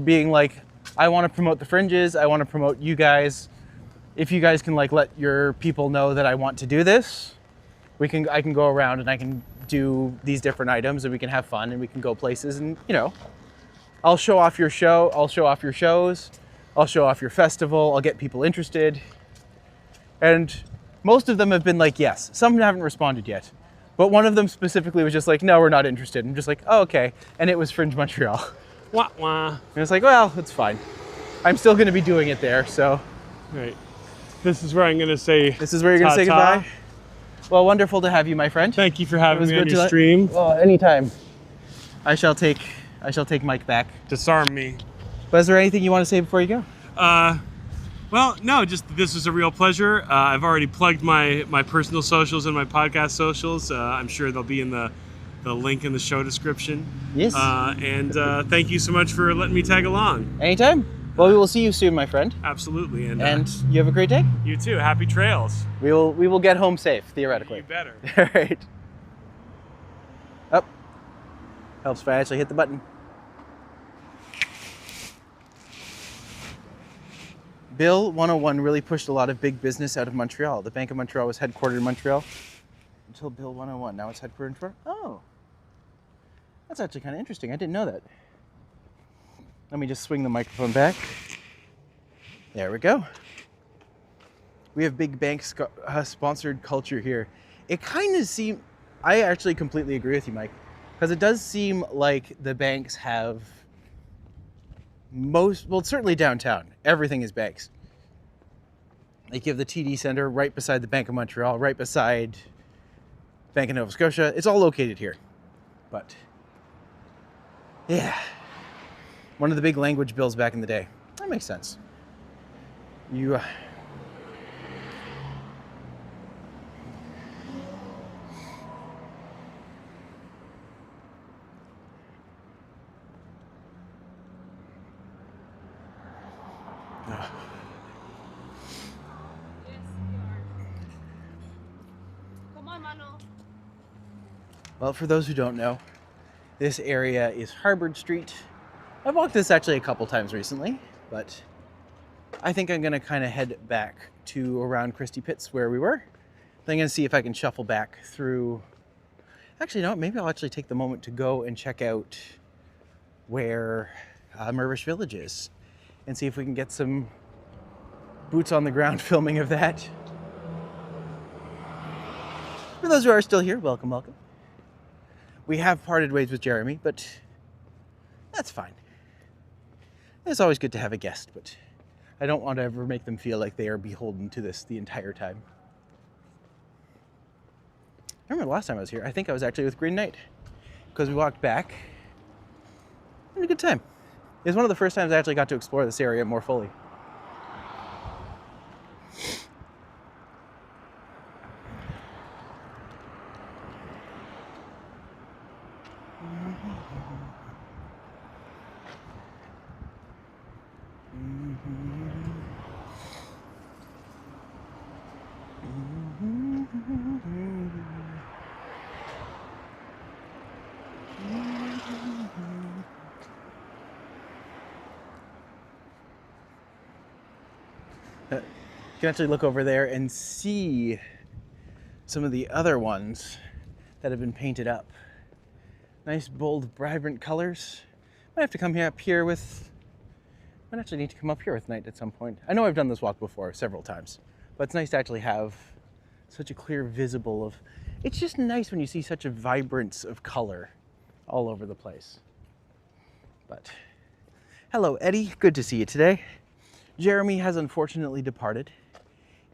being like, I want to promote the Fringes. I want to promote you guys. If you guys can like let your people know that I want to do this, I can go around and I can do these different items and we can have fun and we can go places and, you know, I'll show off your show. I'll show off your shows. I'll show off your festival. I'll get people interested. And most of them have been like, yes. Some haven't responded yet. But one of them specifically was just like, no, we're not interested. I'm just like, oh, okay. And it was Fringe Montreal. Wah, wah. And it's like, well, it's fine. I'm still going to be doing it there, so. Right. This is where I'm going to say This is where you're going to say goodbye? Well, wonderful to have you, my friend. Thank you for having me on your stream. Well, anytime. I shall take Mike back. Disarm me. But is there anything you want to say before you go? Well, no, just this was a real pleasure. I've already plugged my personal socials and my podcast socials. I'm sure they'll be in the link in the show description. Yes. And thank you so much for letting me tag along. Anytime. Well, we will see you soon, my friend. Absolutely. And you have a great day. You too. Happy trails. We will get home safe, theoretically. You better. All right. Up. Helps if I actually hit the button. Bill 101 really pushed a lot of big business out of Montreal. The Bank of Montreal was headquartered in Montreal until Bill 101. Now it's headquartered in Toronto. Oh. That's actually kind of interesting. I didn't know that. Let me just swing the microphone back. There we go. We have big bank sponsored culture here. It kind of seems, I actually completely agree with you, Mike, because it does seem like the banks have certainly downtown, everything is banks. Like you have the TD Center right beside the Bank of Montreal, right beside Bank of Nova Scotia. It's all located here. But yeah, one of the big language bills back in the day. That makes sense. You Well, for those who don't know, this area is Harbord Street. I've walked this actually a couple times recently, but I think I'm gonna kind of head back to around Christie Pitts where we were. Then I'm gonna see if I can shuffle back through. Actually, no, maybe I'll actually take the moment to go and check out where Mirvish Village is and see if we can get some boots on the ground filming of that. For those who are still here, welcome, welcome. We have parted ways with Jeremy, but that's fine. It's always good to have a guest, but I don't want to ever make them feel like they are beholden to this the entire time. I remember the last time I was here, I think I was actually with Green Knight, because we walked back. We had a good time. It's one of the first times I actually got to explore this area more fully. You can actually look over there and see some of the other ones that have been painted up. Nice, bold, vibrant colors. Might have to come up here with... Might actually need to come up here with night at some point. I know I've done this walk before several times, but it's nice to actually have such a clear visible of... It's just nice when you see such a vibrance of color all over the place. But, hello Eddie, good to see you today. Jeremy has unfortunately departed.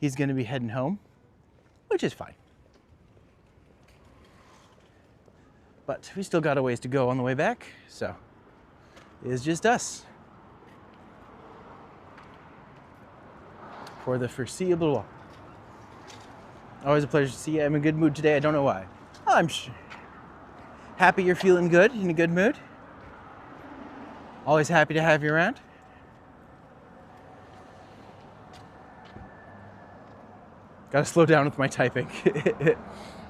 He's going to be heading home, which is fine. But we still got a ways to go on the way back, so it's just us. For the foreseeable. Always a pleasure to see you. I'm in a good mood today. I don't know why. I'm happy you're feeling good, in a good mood. Always happy to have you around. Gotta slow down with my typing.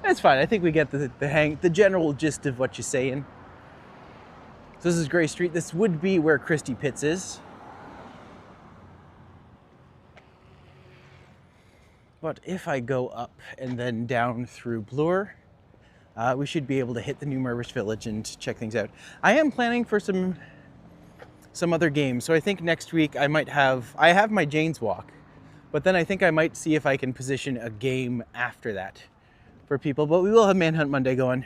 That's fine. I think we get the general gist of what you're saying. So this is Gray Street. This would be where Christie Pitts is. But if I go up and then down through Bloor, we should be able to hit the new Mirvish Village and check things out. I am planning for some other games. So I think next week I have my Jane's Walk. But then I think I might see if I can position a game after that for people. But we will have Manhunt Monday going.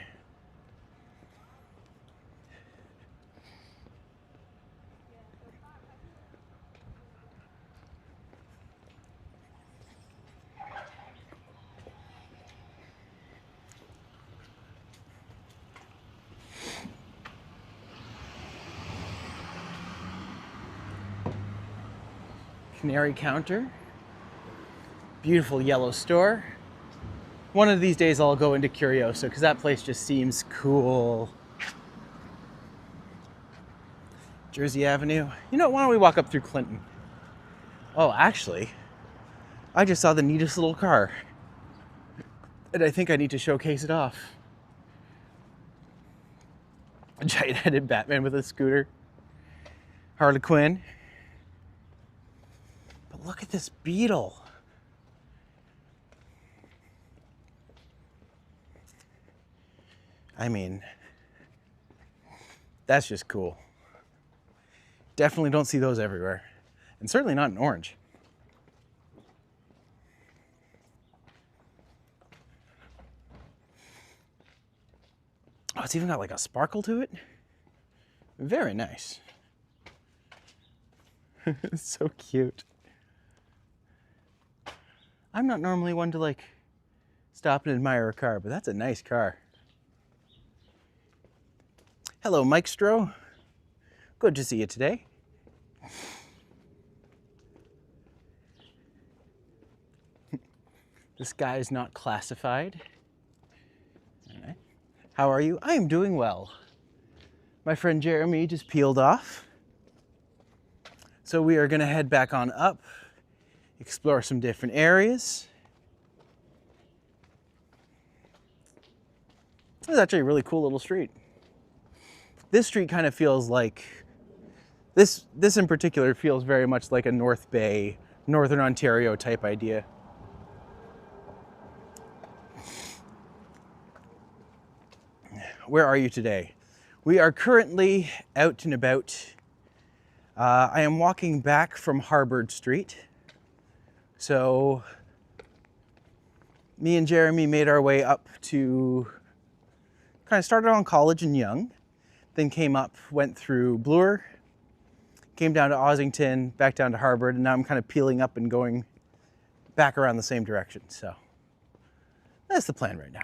Canary counter. Beautiful yellow store. One of these days I'll go into Curioso because that place just seems cool. Jersey Avenue. You know, why don't we walk up through Clinton? Oh, actually, I just saw the neatest little car. And I think I need to showcase it off. A giant-headed Batman with a scooter. Harley Quinn. But look at this beetle. I mean, that's just cool. Definitely don't see those everywhere. And certainly not in orange. Oh, it's even got like a sparkle to it. Very nice. It's so cute. I'm not normally one to like stop and admire a car, but that's a nice car. Hello, Mike Stroh. Good to see you today. This guy is not classified. All right. How are you? I am doing well. My friend Jeremy just peeled off. So we are gonna head back on up, explore some different areas. This is actually a really cool little street. This street kind of feels like, this in particular feels very much like a North Bay, Northern Ontario type idea. Where are you today? We are currently out and about. I am walking back from Harvard Street. So me and Jeremy made our way up to, kind of started on College and Yonge, then came up, went through Bloor, came down to Ossington, back down to Harvard, and now I'm kind of peeling up and going back around the same direction. So that's the plan right now.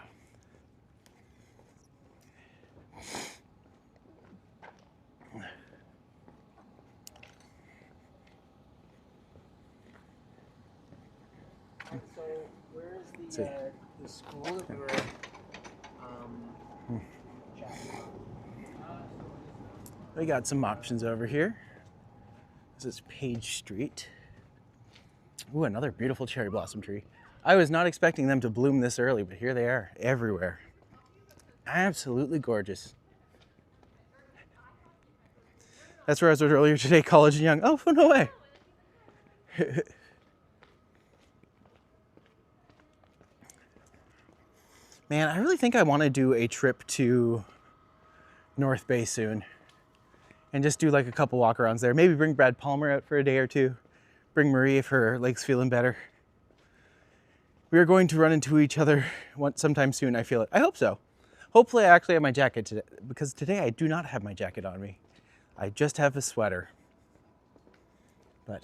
Let's see. The school that we were chatting about. We got some options over here. This is Page Street. Ooh, another beautiful cherry blossom tree. I was not expecting them to bloom this early, but here they are, everywhere. Absolutely gorgeous. That's where I was earlier today, College and Young. Oh, no way. Man, I really think I want to do a trip to North Bay soon and just do like a couple walk-arounds there. Maybe bring Brad Palmer out for a day or two. Bring Marie if her leg's feeling better. We are going to run into each other sometime soon, I feel it. I hope so. Hopefully I actually have my jacket today, because today I do not have my jacket on me. I just have a sweater. But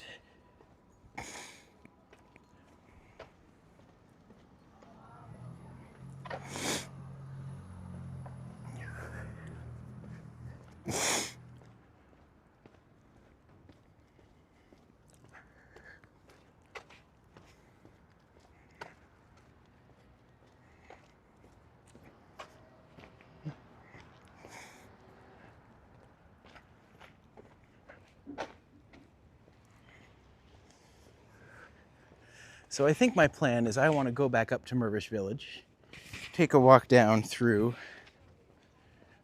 so I think my plan is I want to go back up to Mirvish Village, take a walk down through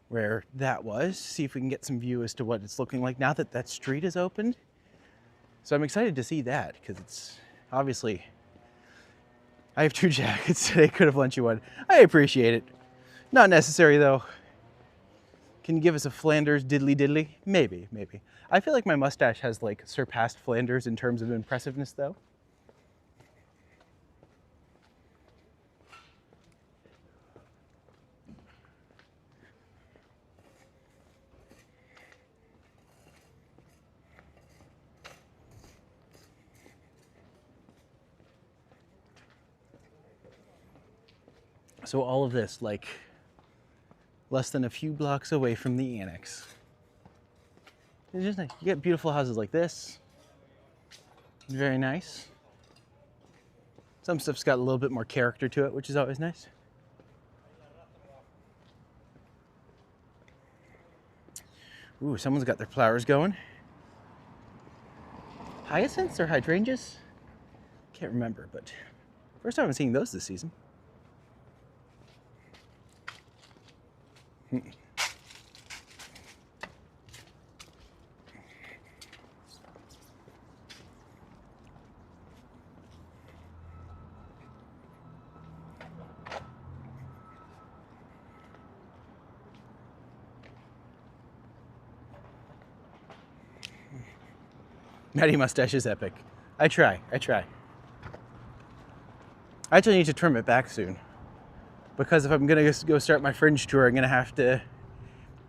where that was, see if we can get some view as to what it's looking like now that that street is opened. So I'm excited to see that, because it's obviously, I have 2 jackets today, could have lent you one. I appreciate it. Not necessary though. Can you give us a Flanders diddly diddly? Maybe, maybe. I feel like my mustache has like surpassed Flanders in terms of impressiveness though. So all of this, like, less than a few blocks away from the Annex. It's just nice. You get beautiful houses like this. Very nice. Some stuff's got a little bit more character to it, which is always nice. Ooh, someone's got their flowers going. Hyacinths or hydrangeas? Can't remember, but first time I'm seeing those this season. Matty mustache is epic. I try. I actually need to trim it back soon, because if I'm gonna go start my fringe tour, I'm gonna have to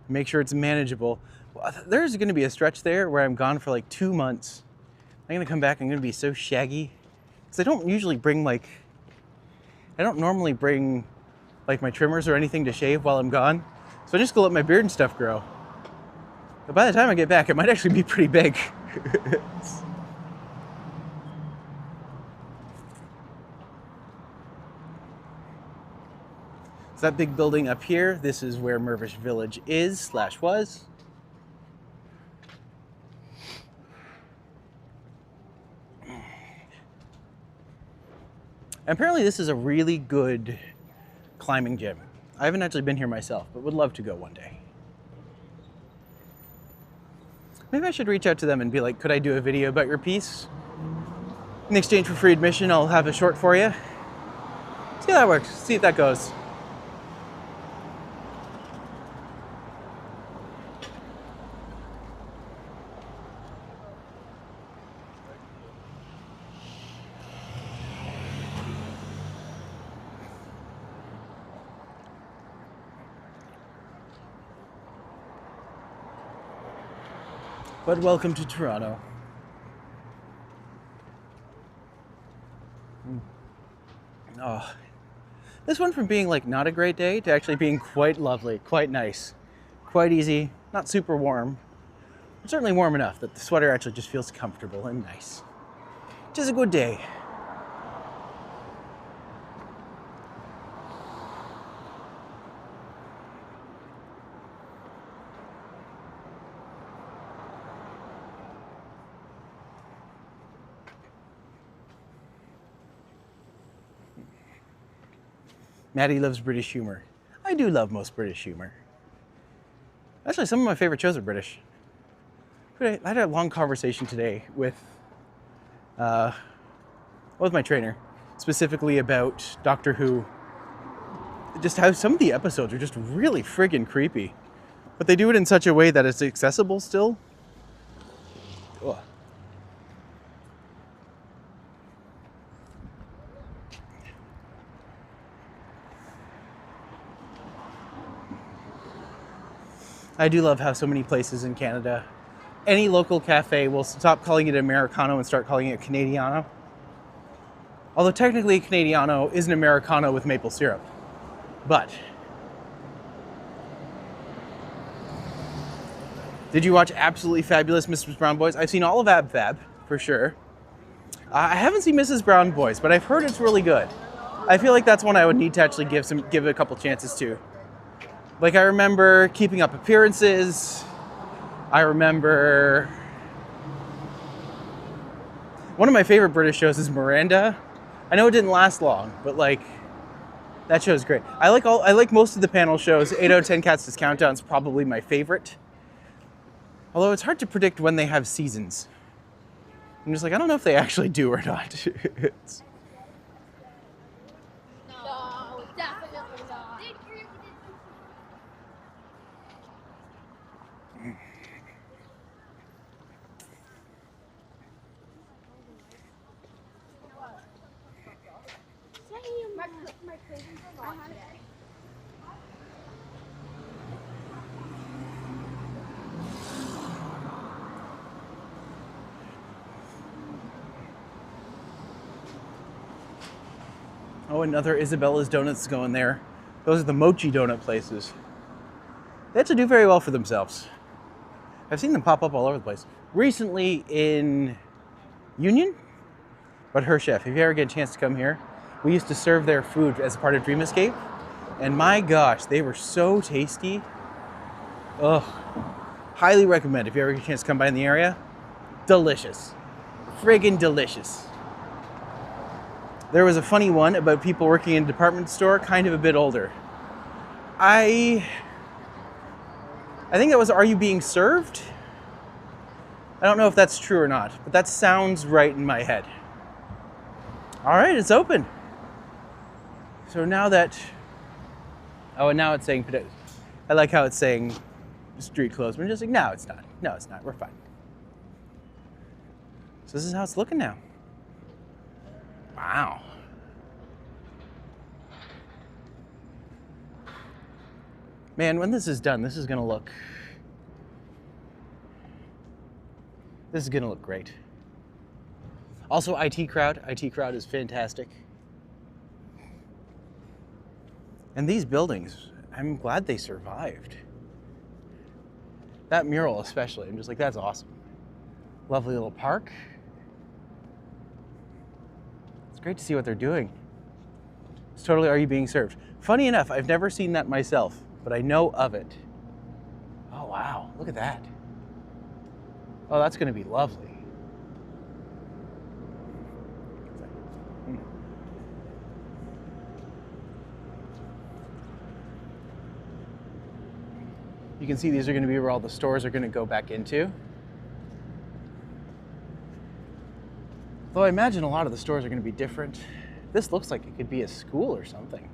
make sure it's manageable. Well, there's gonna be a stretch there where I'm gone for like 2 months. I'm gonna come back, I'm gonna be so shaggy. Because I don't usually bring I don't normally bring like my trimmers or anything to shave while I'm gone. So I just go let my beard and stuff grow. But by the time I get back, it might actually be pretty big. So that big building up here, this is where Mirvish Village is / was. Apparently this is a really good climbing gym. I haven't actually been here myself, but would love to go one day. Maybe I should reach out to them and be like, could I do a video about your piece? In exchange for free admission, I'll have a short for you. See how that works, see if that goes. But welcome to Toronto. Oh, this went from being like not a great day to actually being quite lovely, quite nice, quite easy, not super warm, but certainly warm enough that the sweater actually just feels comfortable and nice. Which is a good day. Maddie loves British humor. I do love most British humor. Actually, some of my favorite shows are British. I had a long conversation today with my trainer, specifically about Doctor Who. Just how some of the episodes are just really friggin' creepy. But they do it in such a way that it's accessible still. Ugh. I do love how so many places in Canada, any local cafe will stop calling it Americano and start calling it Canadiano. Although technically Canadiano is an Americano with maple syrup. But did you watch Absolutely Fabulous Mrs. Brown Boys? I've seen all of Ab Fab, for sure. I haven't seen Mrs. Brown Boys, but I've heard it's really good. I feel like that's one I would need to actually give it a couple chances to. Like, I remember Keeping Up Appearances. I remember... One of my favorite British shows is Miranda. I know it didn't last long, but like, that show's great. I like most of the panel shows. 8 out of 10 Cats' Countdown's probably my favorite. Although it's hard to predict when they have seasons. I'm just like, I don't know if they actually do or not. No, definitely not. My cravings are not today. Oh, another Isabella's Donuts going there. Those are the mochi donut places. They have to do very well for themselves. I've seen them pop up all over the place. Recently in Union, but her chef, if you ever get a chance to come here, we used to serve their food as part of Dream Escape. And my gosh, they were so tasty. Ugh. Highly recommend if you ever get a chance to come by in the area. Delicious. Friggin' delicious. There was a funny one about people working in a department store, kind of a bit older. I think that was, are you being served? I don't know if that's true or not, but that sounds right in my head. All right, it's open. So now that, oh, and now it's saying, I like how it's saying street closed. We're just like, no, it's not. No, it's not. We're fine. So this is how it's looking now. Wow. Man, when this is done, this is gonna look great. Also, IT Crowd is fantastic. And these buildings, I'm glad they survived. That mural especially, I'm just like, that's awesome. Lovely little park. It's great to see what they're doing. It's totally Are You Being Served? Funny enough, I've never seen that myself, but I know of it. Oh wow, look at that. Oh, that's gonna be lovely. You can see these are going to be where all the stores are going to go back into. Though I imagine a lot of the stores are going to be different. This looks like it could be a school or something.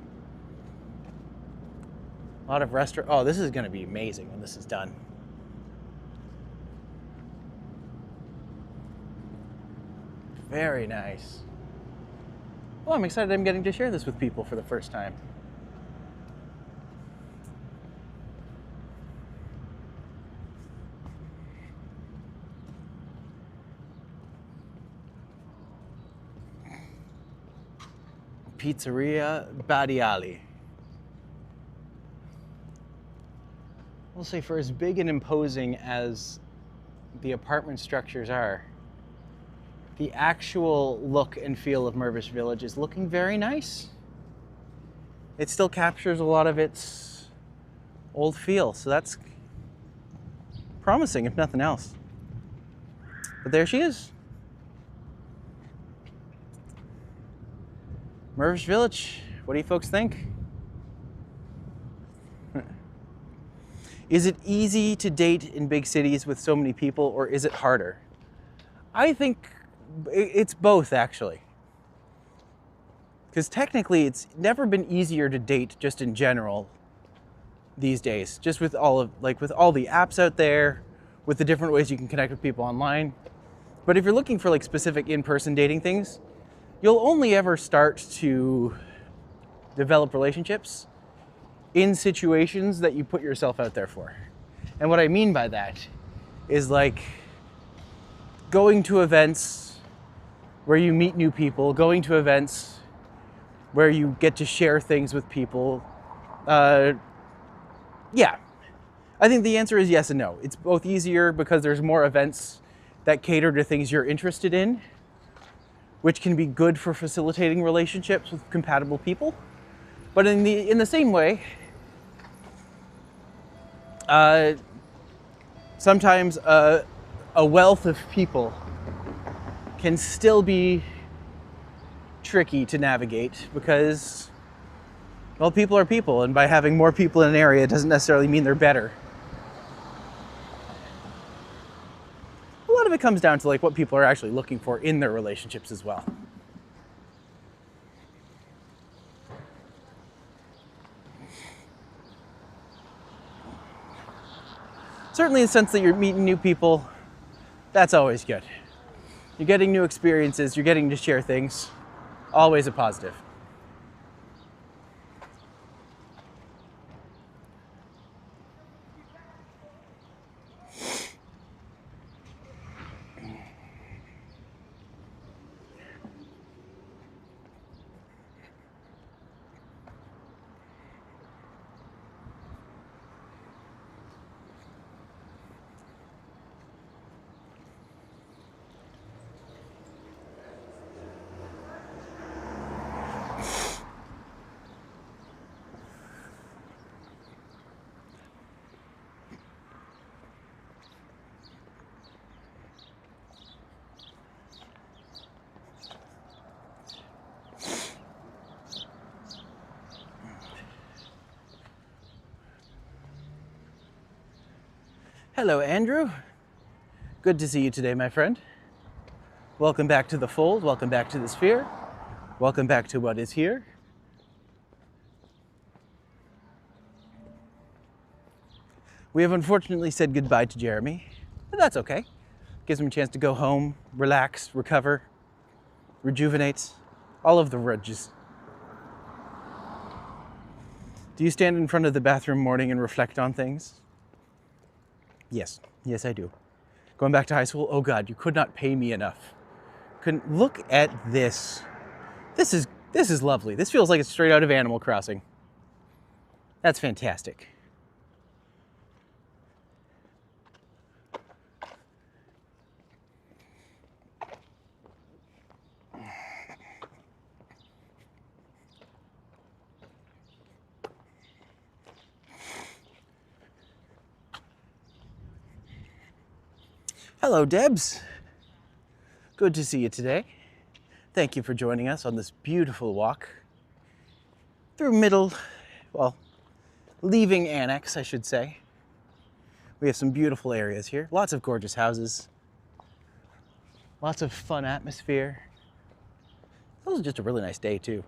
A lot of restaurants. Oh, this is going to be amazing when this is done. Very nice. Well, I'm excited I'm getting to share this with people for the first time. Pizzeria Badiali. We'll say for as big and imposing as the apartment structures are, the actual look and feel of Mirvish Village is looking very nice. It still captures a lot of its old feel, so that's promising if nothing else. But there she is. Mirvish Village, what do you folks think? Is it easy to date in big cities with so many people, or is it harder? I think it's both, actually. Because technically, it's never been easier to date just in general these days. Just with all the apps out there, with the different ways you can connect with people online. But if you're looking for like specific in-person dating things, you'll only ever start to develop relationships in situations that you put yourself out there for. And what I mean by that is like going to events where you meet new people, going to events where you get to share things with people. Yeah, I think the answer is yes and no. It's both easier because there's more events that cater to things you're interested in, which can be good for facilitating relationships with compatible people. But in the same way, sometimes a wealth of people can still be tricky to navigate because, well, people are people, and by having more people in an area doesn't necessarily mean they're better. A lot of it comes down to like what people are actually looking for in their relationships as well. Certainly in the sense that you're meeting new people, that's always good. You're getting new experiences, you're getting to share things, always a positive. Hello, Andrew. Good to see you today, my friend. Welcome back to the fold. Welcome back to the sphere. Welcome back to what is here. We have unfortunately said goodbye to Jeremy, but that's okay. Gives him a chance to go home, relax, recover, rejuvenate, all of the rudges. Do you stand in front of the bathroom morning and reflect on things? Yes, yes I do. Going back to high school, oh God, you could not pay me enough. Couldn't look at this. This is lovely. This feels like it's straight out of Animal Crossing. That's fantastic. Hello, Debs. Good to see you today. Thank you for joining us on this beautiful walk through leaving Annex, I should say. We have some beautiful areas here, lots of gorgeous houses, lots of fun atmosphere. This was just a really nice day, too.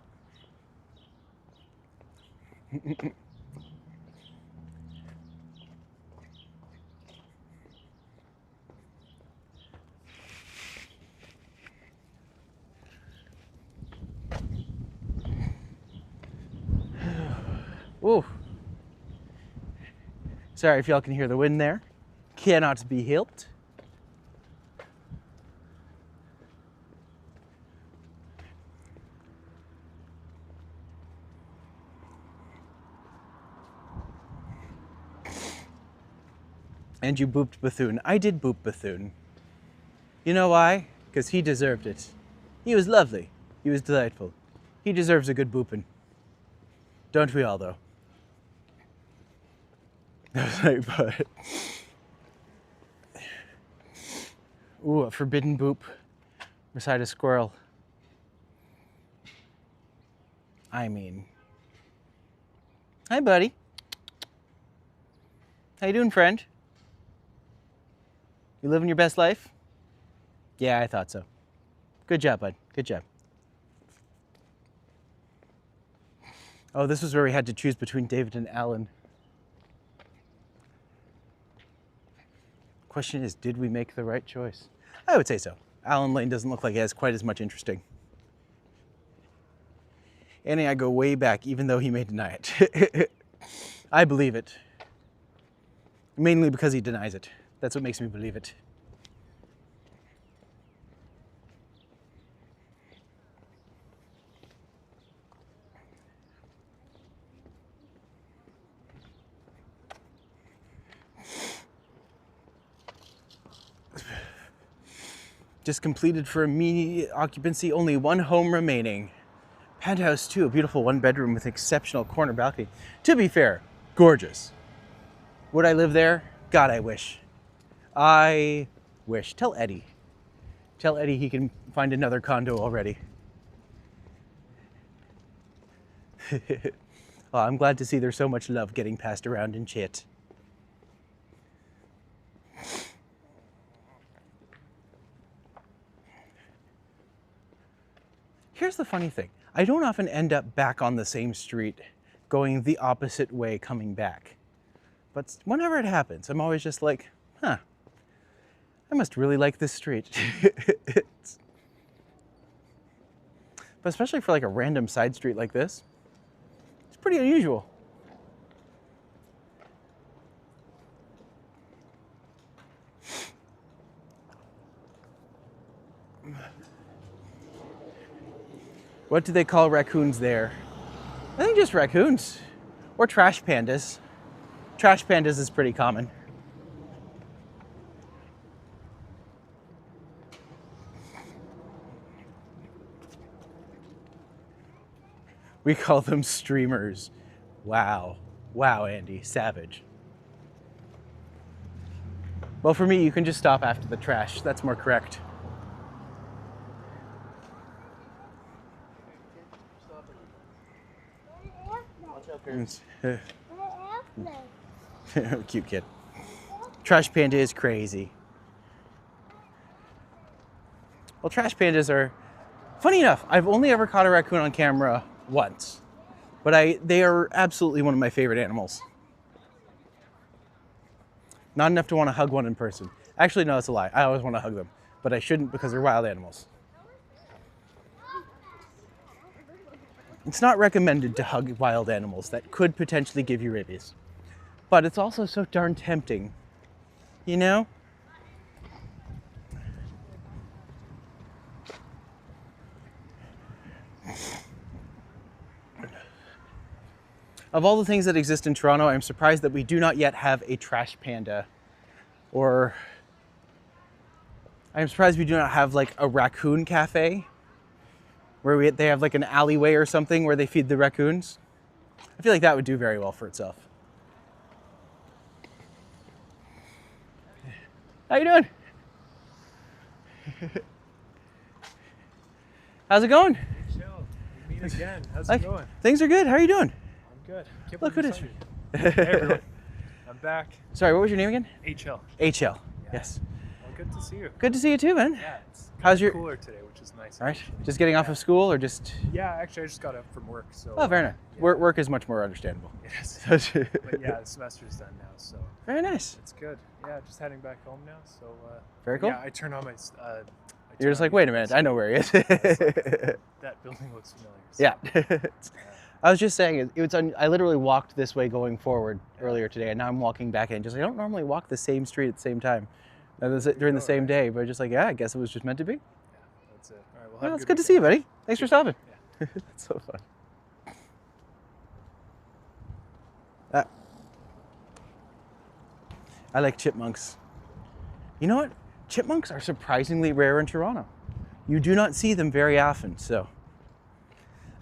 Ooh. Sorry if y'all can hear the wind there. Cannot be helped. And you booped Bethune. I did boop Bethune. You know why? Because he deserved it. He was lovely. He was delightful. He deserves a good booping. Don't we all, though? But ooh, a forbidden boop beside a squirrel. I mean, hi, buddy. How you doing, friend? You living your best life? Yeah, I thought so. Good job, bud. Good job. Oh, this was where we had to choose between David and Alan. Question is, did we make the right choice? I would say so. Alan Lane doesn't look like it has quite as much interesting. Annie, I go way back, even though he may deny it. I believe it. Mainly because he denies it. That's what makes me believe it. Just completed for immediate occupancy, only one home remaining. Penthouse 2, a beautiful one bedroom with exceptional corner balcony. To be fair, gorgeous. Would I live there? God, I wish. I wish. Tell Eddie. Tell Eddie he can find another condo already. Well, I'm glad to see there's so much love getting passed around in chat. Here's the funny thing. I don't often end up back on the same street, going the opposite way coming back. But whenever it happens, I'm always just like, huh, I must really like this street. But especially for like a random side street like this, it's pretty unusual. What do they call raccoons there? I think just raccoons or trash pandas. Trash pandas is pretty common. We call them streamers. Wow. Wow, Andy, savage. Well, for me, you can just stop after the trash. That's more correct. Cute kid. Trash panda is crazy. Well, trash pandas are, funny enough, I've only ever caught a raccoon on camera once, but they are absolutely one of my favorite animals. Not enough to want to hug one in person. Actually, no, it's a lie. I always want to hug them, but I shouldn't because they're wild animals. It's not recommended to hug wild animals. That could potentially give you rabies. But it's also so darn tempting, you know? Of all the things that exist in Toronto, I'm surprised that we do not yet have a trash panda. Or I'm surprised we do not have like a raccoon cafe where they have like an alleyway or something where they feed the raccoons. I feel like that would do very well for itself. How you doing? How's it going? Chill. We meet again. How's it going? Things are good. How are you doing? I'm good. Look who it is. Hey everyone. I'm back. Sorry, what was your name again? HL. HL. Yeah. Yes. Well, good to see you. Good to see you too, man. Yeah, it's How's your cooler today, which is nice. All right. Just getting off of school or just? Yeah, actually, I just got up from work, so. Oh, very nice. Yeah. Work is much more understandable. Yes. But yeah, the semester's done now, so. Very nice. It's good. Yeah, just heading back home now, so. Very cool. Yeah, I turn on my. You're just like, wait a minute, I know where he is. That building looks familiar. So. Yeah. I was just saying, I literally walked this way going forward earlier today, and now I'm walking back in. Just I don't normally walk the same street at the same time during the same day, but just like, yeah, I guess it was just meant to be. Yeah, that's it. All right, Well, it's good to see you, buddy. Thanks for stopping. Yeah. That's so fun. I like chipmunks. You know what? Chipmunks are surprisingly rare in Toronto. You do not see them very often, so.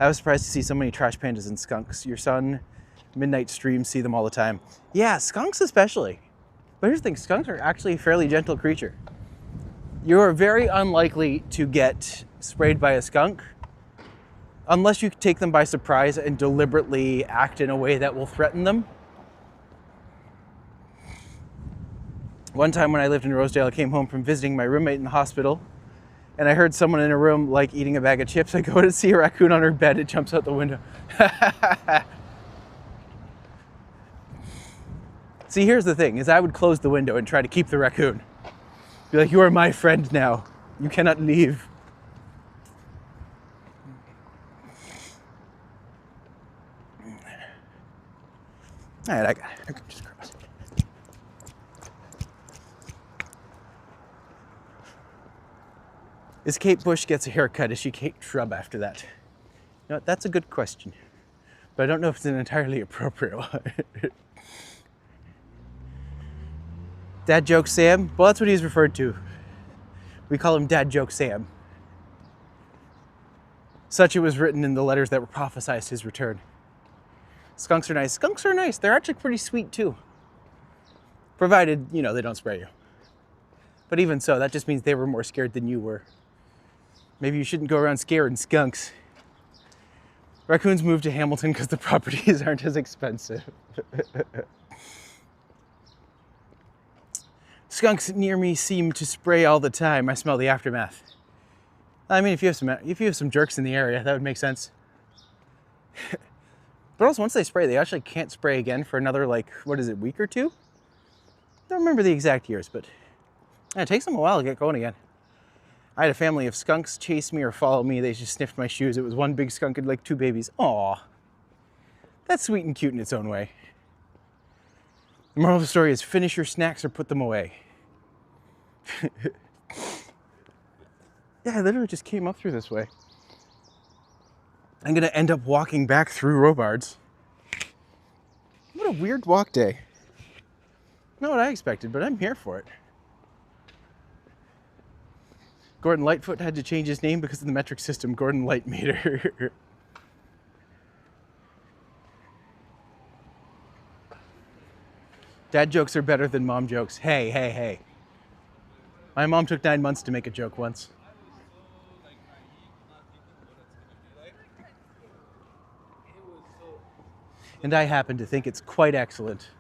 I was surprised to see so many trash pandas and skunks. Your son, midnight streams, see them all the time. Yeah, skunks especially. But here's the thing, skunks are actually a fairly gentle creature. You are very unlikely to get sprayed by a skunk unless you take them by surprise and deliberately act in a way that will threaten them. One time when I lived in Rosedale, I came home from visiting my roommate in the hospital, and I heard someone in a room like eating a bag of chips. I go to see a raccoon on her bed. It jumps out the window. See, here's the thing, is I would close the window and try to keep the raccoon. Be like, you are my friend now. You cannot leave. All right, I got it. I can just cross it. Is Kate Bush gets a haircut? Is she Kate Shrub after that? You know what, that's a good question. But I don't know if it's an entirely appropriate one. Dad Joke Sam? Well, that's what he's referred to. We call him Dad Joke Sam. Such it was written in the letters that were prophesied his return. Skunks are nice. Skunks are nice. They're actually pretty sweet too. Provided, you know, they don't spray you. But even so, that just means they were more scared than you were. Maybe you shouldn't go around scaring skunks. Raccoons moved to Hamilton because the properties aren't as expensive. Skunks near me seem to spray all the time. I smell the aftermath. I mean, if you have some jerks in the area, that would make sense. But also, once they spray, they actually can't spray again for another, like, what is it, week or two? Don't remember the exact years, but yeah, it takes them a while to get going again. I had a family of skunks chase me or follow me. They just sniffed my shoes. It was one big skunk and like 2 babies. Aw, that's sweet and cute in its own way. The moral of the story is finish your snacks or put them away. Yeah, I literally just came up through this way. I'm gonna end up walking back through Robards. What a weird walk day. Not what I expected, but I'm here for it. Gordon Lightfoot had to change his name because of the metric system. Gordon Lightmeter. Dad jokes are better than mom jokes. Hey, hey, hey. My mom took 9 months to make a joke once. And I happen to think it's quite excellent.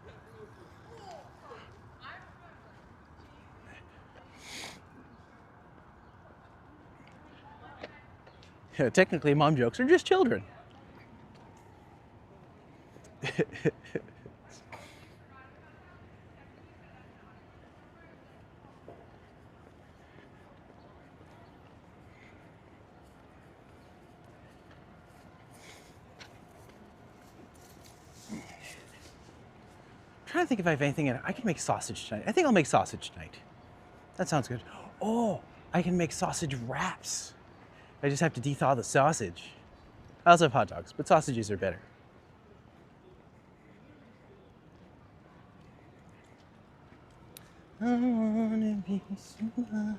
Yeah, technically, mom jokes are just children. I'm trying to think if I have anything in it. I can make sausage tonight. I think I'll make sausage tonight. That sounds good. Oh, I can make sausage wraps. I just have to de-thaw the sausage. I also have hot dogs, but sausages are better. I wanna be somebody. Not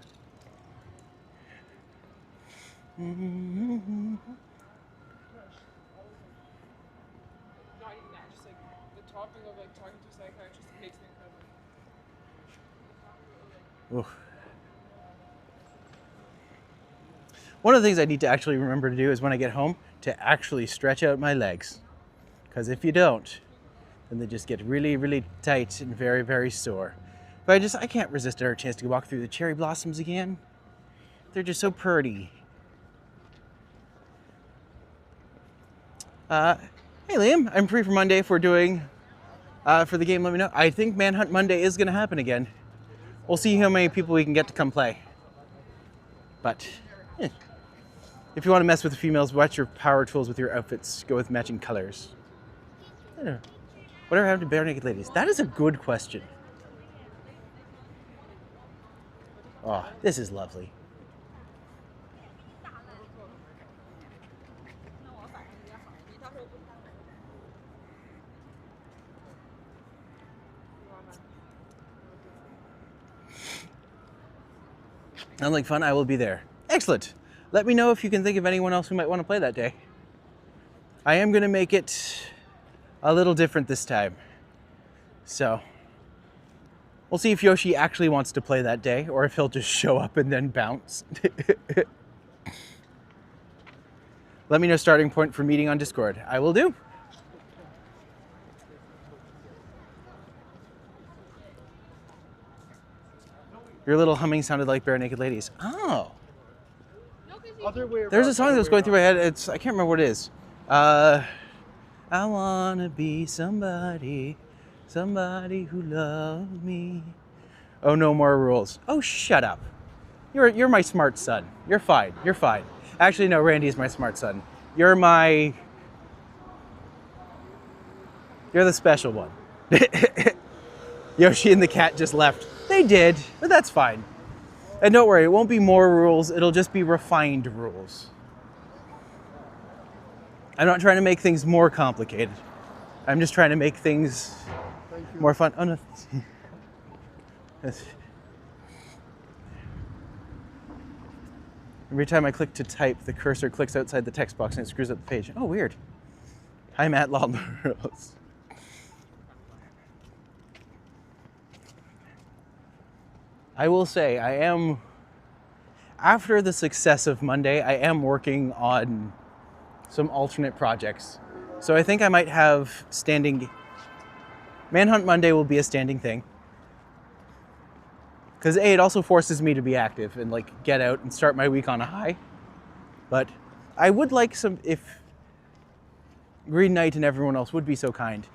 even that, just like the topic of like talking to a psychiatrist makes me incredible. Oof. One of the things I need to actually remember to do is when I get home to actually stretch out my legs. Because if you don't, then they just get really, really tight and very, very sore. But I can't resist our chance to walk through the cherry blossoms again. They're just so pretty. Hey Liam, I'm free for Monday if we're doing, for the game, let me know. I think Manhunt Monday is gonna happen again. We'll see how many people we can get to come play. But, if you want to mess with the females, watch your power tools with your outfits. Go with matching colors. I don't know. Whatever happened to bare naked ladies? That is a good question. Oh, this is lovely. Sounds like fun. I will be there. Excellent. Let me know if you can think of anyone else who might want to play that day. I am going to make it a little different this time. So, we'll see if Yoshi actually wants to play that day or if he'll just show up and then bounce. Let me know starting point for meeting on Discord. I will do. Your little humming sounded like Bare Naked Ladies. Oh. Other way around. There's a song that was going through my head. I can't remember what it is. I wanna be somebody who loves me. Oh, no more rules. Oh, shut up. You're my smart son. You're fine. You're fine. Actually, no, Randy is my smart son. You're the special one. Yoshi and the cat just left. They did, but that's fine. And don't worry, it won't be more rules. It'll just be refined rules. I'm not trying to make things more complicated. I'm just trying to make things more fun. Oh, no. Every time I click to type, the cursor clicks outside the text box and it screws up the page. Oh, weird. Hi, Matt Lawless. I will say, after the success of Monday, I am working on some alternate projects. So I think I might have Manhunt Monday will be a standing thing. Because A, it also forces me to be active and like get out and start my week on a high. But I would like if Green Knight and everyone else would be so kind,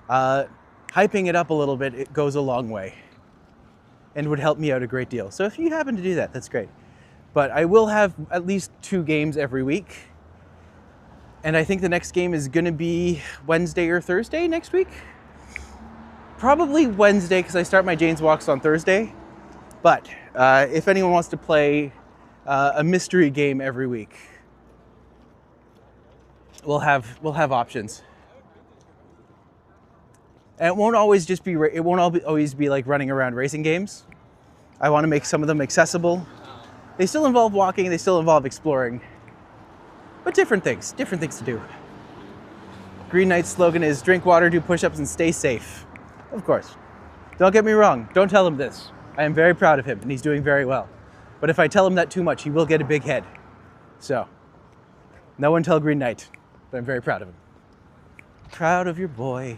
hyping it up a little bit, it goes a long way and would help me out a great deal. So if you happen to do that, that's great. But I will have at least 2 games every week. And I think the next game is gonna be Wednesday or Thursday next week. Probably Wednesday, because I start my Jane's Walks on Thursday. But if anyone wants to play a mystery game every week, we'll have options. And it won't always be like running around racing games. I want to make some of them accessible. They still involve walking, they still involve exploring, but different things to do. Green Knight's slogan is drink water, do push-ups, and stay safe. Of course. Don't get me wrong, don't tell him this. I am very proud of him, and he's doing very well. But if I tell him that too much, he will get a big head. So, no one tell Green Knight, but I'm very proud of him. Proud of your boy.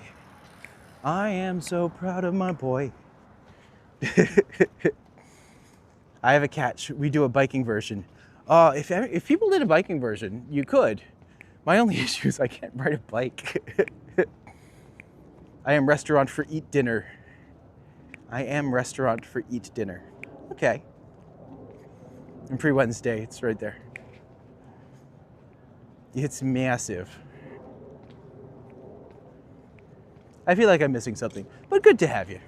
I am so proud of my boy. I have a catch. We do a biking version. If people did a biking version, you could. My only issue is I can't ride a bike. I am restaurant for eat dinner. Okay. And pre-Wednesday, it's right there. It's massive. I feel like I'm missing something, but good to have you.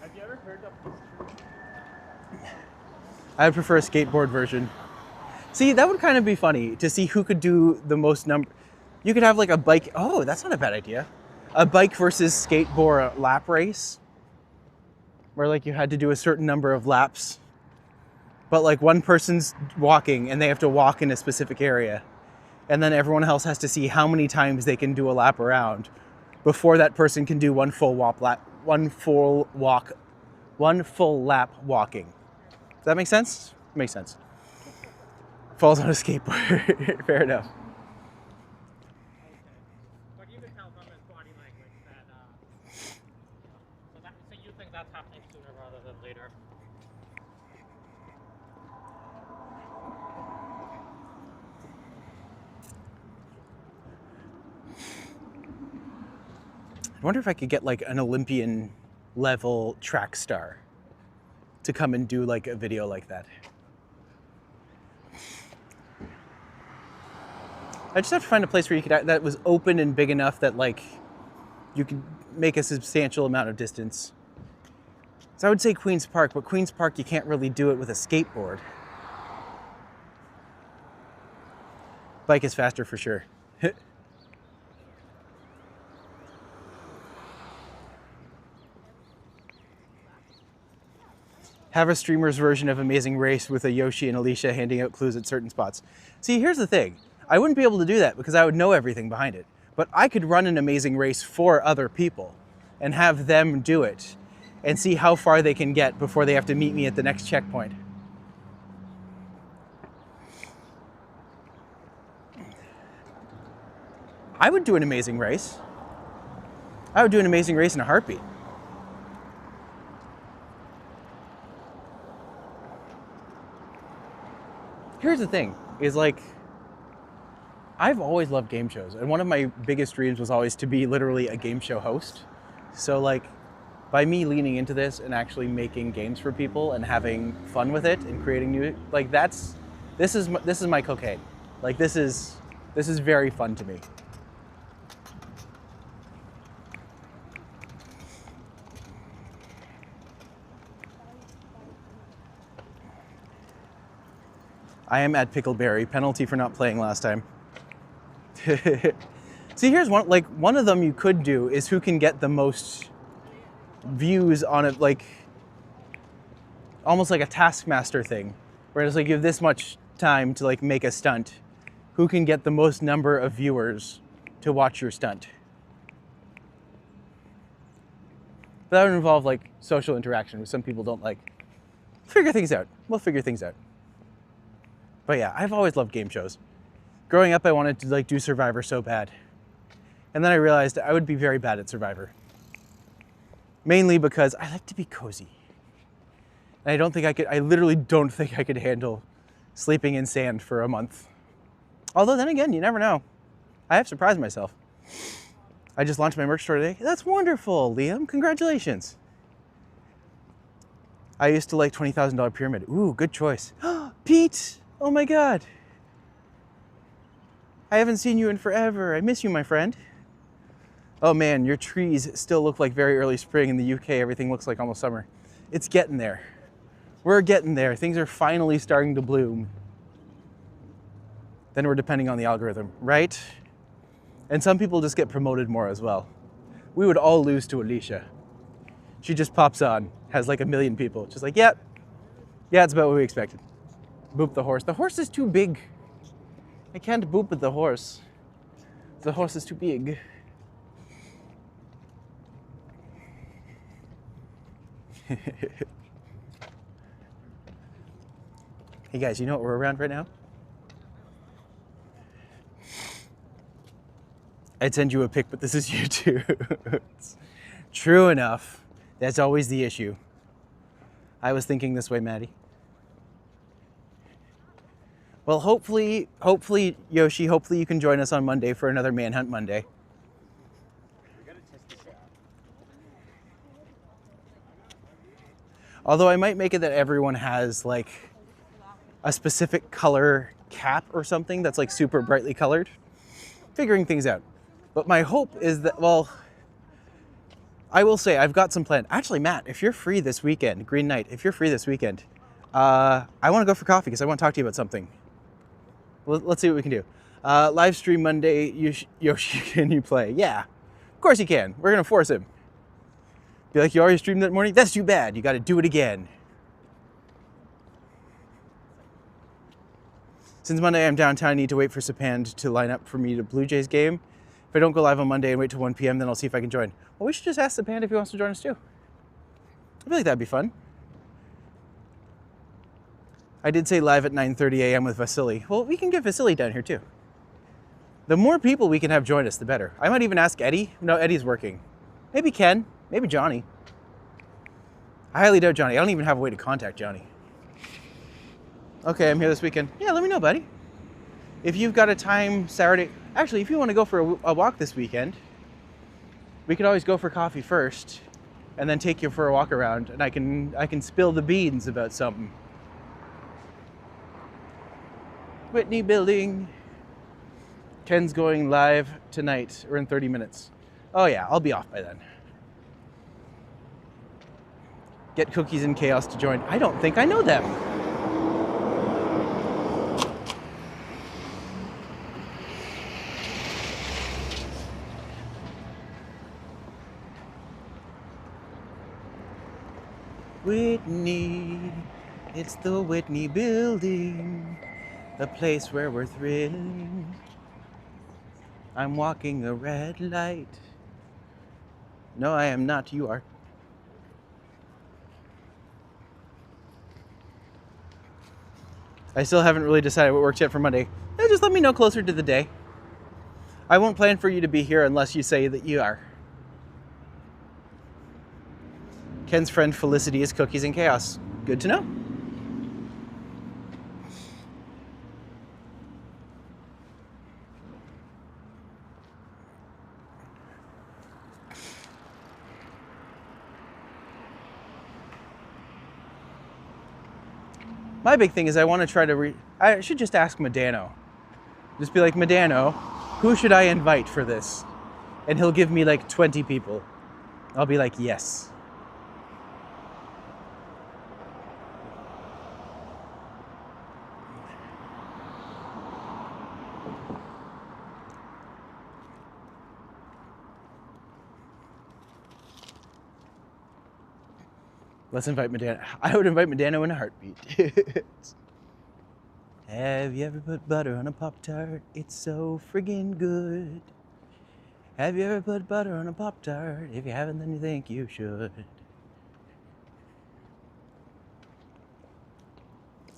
Have you ever heard of this? I would prefer a skateboard version. See, that would kind of be funny to see who could do the most number. You could have like a bike. Oh, that's not a bad idea. A bike versus skateboard lap race, where like you had to do a certain number of laps, but like one person's walking and they have to walk in a specific area, and then everyone else has to see how many times they can do a lap around before that person can do one full lap walking. Does that make sense? Makes sense. Falls on a skateboard. Fair enough. But you can tell from his body language that, so you think that's happening sooner rather than later. I wonder if I could get like an Olympian level track star to come and do like a video like that. I just have to find a place where you could that was open and big enough that like you could make a substantial amount of distance. So I would say Queen's Park, but Queen's Park you can't really do it with a skateboard. Bike is faster for sure. Have a streamer's version of Amazing Race with a Yoshi and Alicia handing out clues at certain spots. See, here's the thing. I wouldn't be able to do that because I would know everything behind it. But I could run an Amazing Race for other people and have them do it and see how far they can get before they have to meet me at the next checkpoint. I would do an amazing race. I would do an amazing race in a heartbeat. Here's the thing, is like, I've always loved game shows, and one of my biggest dreams was always to be literally a game show host. So like, by me leaning into this and actually making games for people and having fun with it and creating new, like this is my cocaine. Like this is very fun to me. I am at Pickleberry, penalty for not playing last time. See, here's one, like one of them you could do is who can get the most views on it, like almost like a Taskmaster thing, where it's like you have this much time to like make a stunt. Who can get the most number of viewers to watch your stunt? But that would involve like social interaction, which some people don't like. Figure things out. We'll figure things out. But yeah, I've always loved game shows. Growing up, I wanted to like do Survivor so bad. And then I realized I would be very bad at Survivor. Mainly because I like to be cozy. And I literally don't think I could handle sleeping in sand for a month. Although then again, you never know. I have surprised myself. I just launched my merch store today. That's wonderful, Liam. Congratulations. I used to like $20,000 pyramid. Ooh, good choice. Pete! Oh my God. I haven't seen you in forever. I miss you, my friend. Oh man, your trees still look like very early spring. In the UK, everything looks like almost summer. It's getting there. We're getting there. Things are finally starting to bloom. Then we're depending on the algorithm, right? And some people just get promoted more as well. We would all lose to Alicia. She just pops on, has like 1 million people. Just like, yeah, it's about what we expected. Boop the horse. The horse is too big. I can't boop with the horse. The horse is too big. Hey guys, you know what we're around right now? I'd send you a pic, but this is YouTube. True enough. That's always the issue. I was thinking this way, Maddie. Well, hopefully, Yoshi, hopefully you can join us on Monday for another Manhunt Monday. Although I might make it that everyone has like a specific color cap or something that's like super brightly colored. Figuring things out. But my hope is that, well, I will say I've got some planned. Actually, Matt, if you're free this weekend, Green Knight, if you're free this weekend, I want to go for coffee because I want to talk to you about something. Let's see what we can do. Live stream Monday, Yoshi, can you play? Yeah, of course you can. We're going to force him. Be like, you already streamed that morning? That's too bad. You got to do it again. Since Monday I'm downtown, I need to wait for Sapand to line up for me to Blue Jays game. If I don't go live on Monday and wait till 1 p.m., then I'll see if I can join. Well, we should just ask Sapand if he wants to join us too. I feel like that'd be fun. I did say live at 9:30 a.m. with Vasily. Well, we can get Vasily down here too. The more people we can have join us, the better. I might even ask Eddie. No, Eddie's working. Maybe Ken. Maybe Johnny. I highly doubt Johnny. I don't even have a way to contact Johnny. Okay, I'm here this weekend. Yeah, let me know, buddy. If you've got a time Saturday... Actually, if you want to go for a walk this weekend, we could always go for coffee first and then take you for a walk around, and I can spill the beans about something. Whitney Building. Ken's going live tonight, or in 30 minutes. Oh yeah, I'll be off by then. Get Cookies and Chaos to join. I don't think I know them. Whitney, it's the Whitney Building, the place where we're thrilling. I'm walking a red light. No, I am not. You are. I still haven't really decided what works yet for Monday. Just let me know closer to the day. I won't plan for you to be here unless you say that you are. Ken's friend Felicity is Cookies and Chaos. Good to know. My big thing is I want to try to I should just ask Medano. Just be like, Medano, who should I invite for this? And he'll give me like 20 people. I'll be like, yes. Let's invite Medano. I would invite Medano in a heartbeat. Have you ever put butter on a Pop-Tart? It's so friggin' good. Have you ever put butter on a Pop-Tart? If you haven't, then you think you should.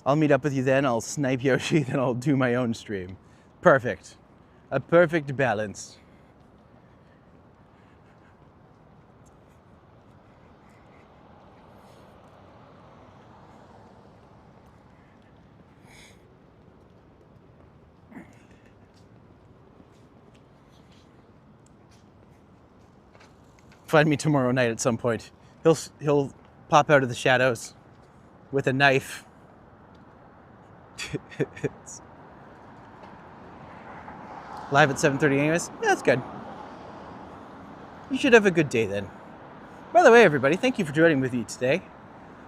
I'll meet up with you then. I'll snipe Yoshi, then I'll do my own stream. Perfect. A perfect balance. Find me tomorrow night at some point. He'll pop out of the shadows with a knife. Live at 7:30 anyways? Yeah, that's good. You should have a good day then. By the way, everybody, thank you for joining with me today.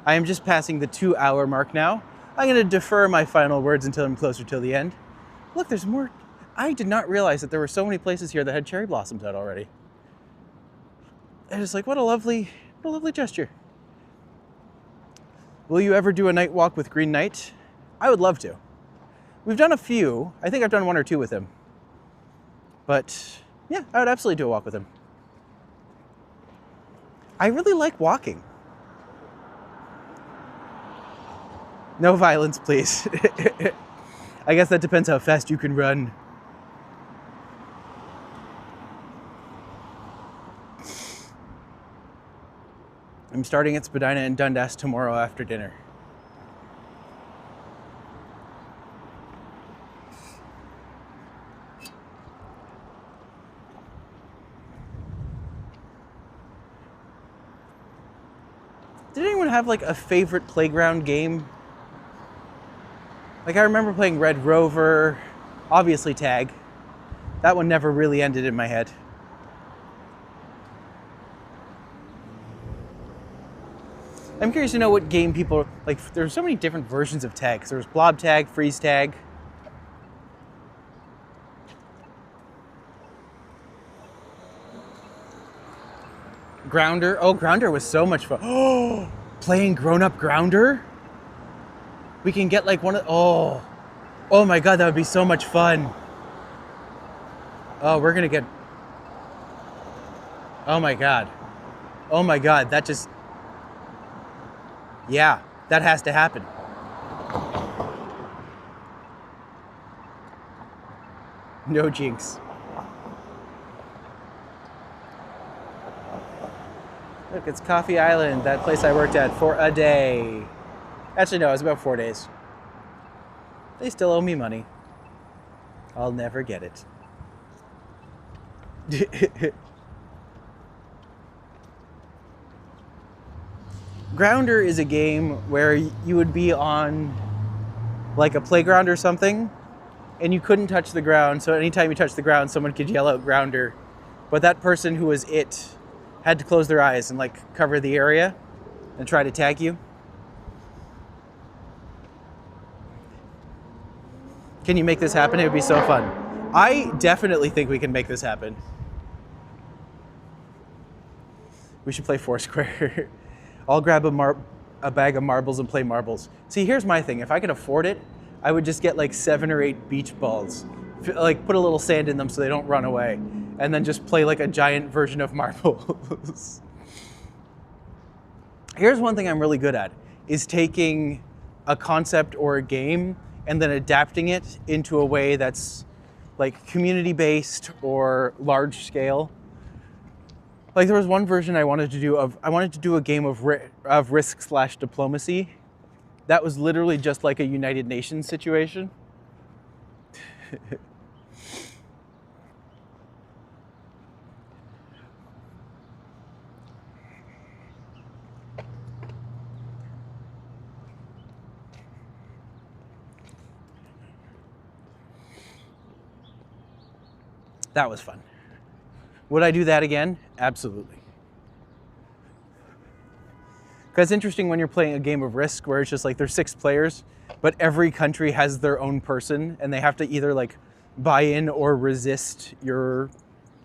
I am just passing the 2-hour mark now. I'm going to defer my final words until I'm closer to the end. Look, there's more. I did not realize that there were so many places here that had cherry blossoms out already. I was like, what a lovely gesture. Will you ever do a night walk with Green Knight? I would love to. We've done a few. I think I've done 1 or 2 with him. But yeah, I would absolutely do a walk with him. I really like walking. No violence, please. I guess that depends how fast you can run. I'm starting at Spadina and Dundas tomorrow after dinner. Did anyone have like a favorite playground game? Like I remember playing Red Rover, obviously tag. That one never really ended in my head. I'm curious to know what game people, like there's so many different versions of tag. There was blob tag, freeze tag. Grounder, oh Grounder was so much fun. Oh, playing grown-up Grounder? We can get like one of, oh my God, that would be so much fun. Oh, we're gonna get, oh my God, that just, yeah, that has to happen. No jinx. Look, it's Coffee Island, that place I worked at for a day. Actually, no, it was about 4 days. They still owe me money. I'll never get it. Grounder is a game where you would be on like a playground or something, and you couldn't touch the ground, so anytime you touch the ground, someone could yell out Grounder. But that person who was it had to close their eyes and like cover the area and try to tag you. Can you make this happen? It would be so fun. I definitely think we can make this happen. We should play Foursquare. I'll grab a bag of marbles and play marbles. See, here's my thing. If I could afford it, I would just get like 7 or 8 beach balls. Like put a little sand in them so they don't run away. And then just play like a giant version of marbles. Here's one thing I'm really good at, is taking a concept or a game and then adapting it into a way that's like community-based or large scale. Like there was one version I wanted to do a game of risk/diplomacy. That was literally just like a United Nations situation. That was fun. Would I do that again? Absolutely. Because it's interesting when you're playing a game of Risk where it's just like there's 6 players, but every country has their own person and they have to either like buy in or resist your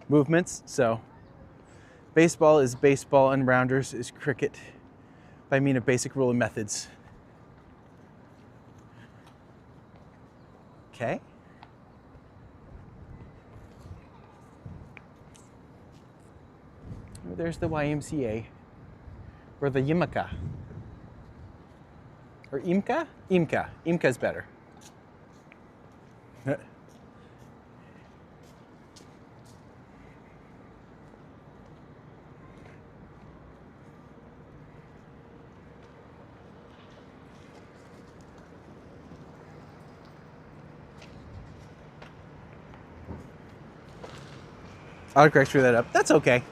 movements. So baseball is baseball and rounders is cricket by mean of basic rule and methods. Okay. There's the YMCA, or the Yimaka. Or Imka? Imka. Imka's better. Autocorrect screwed that up. That's okay.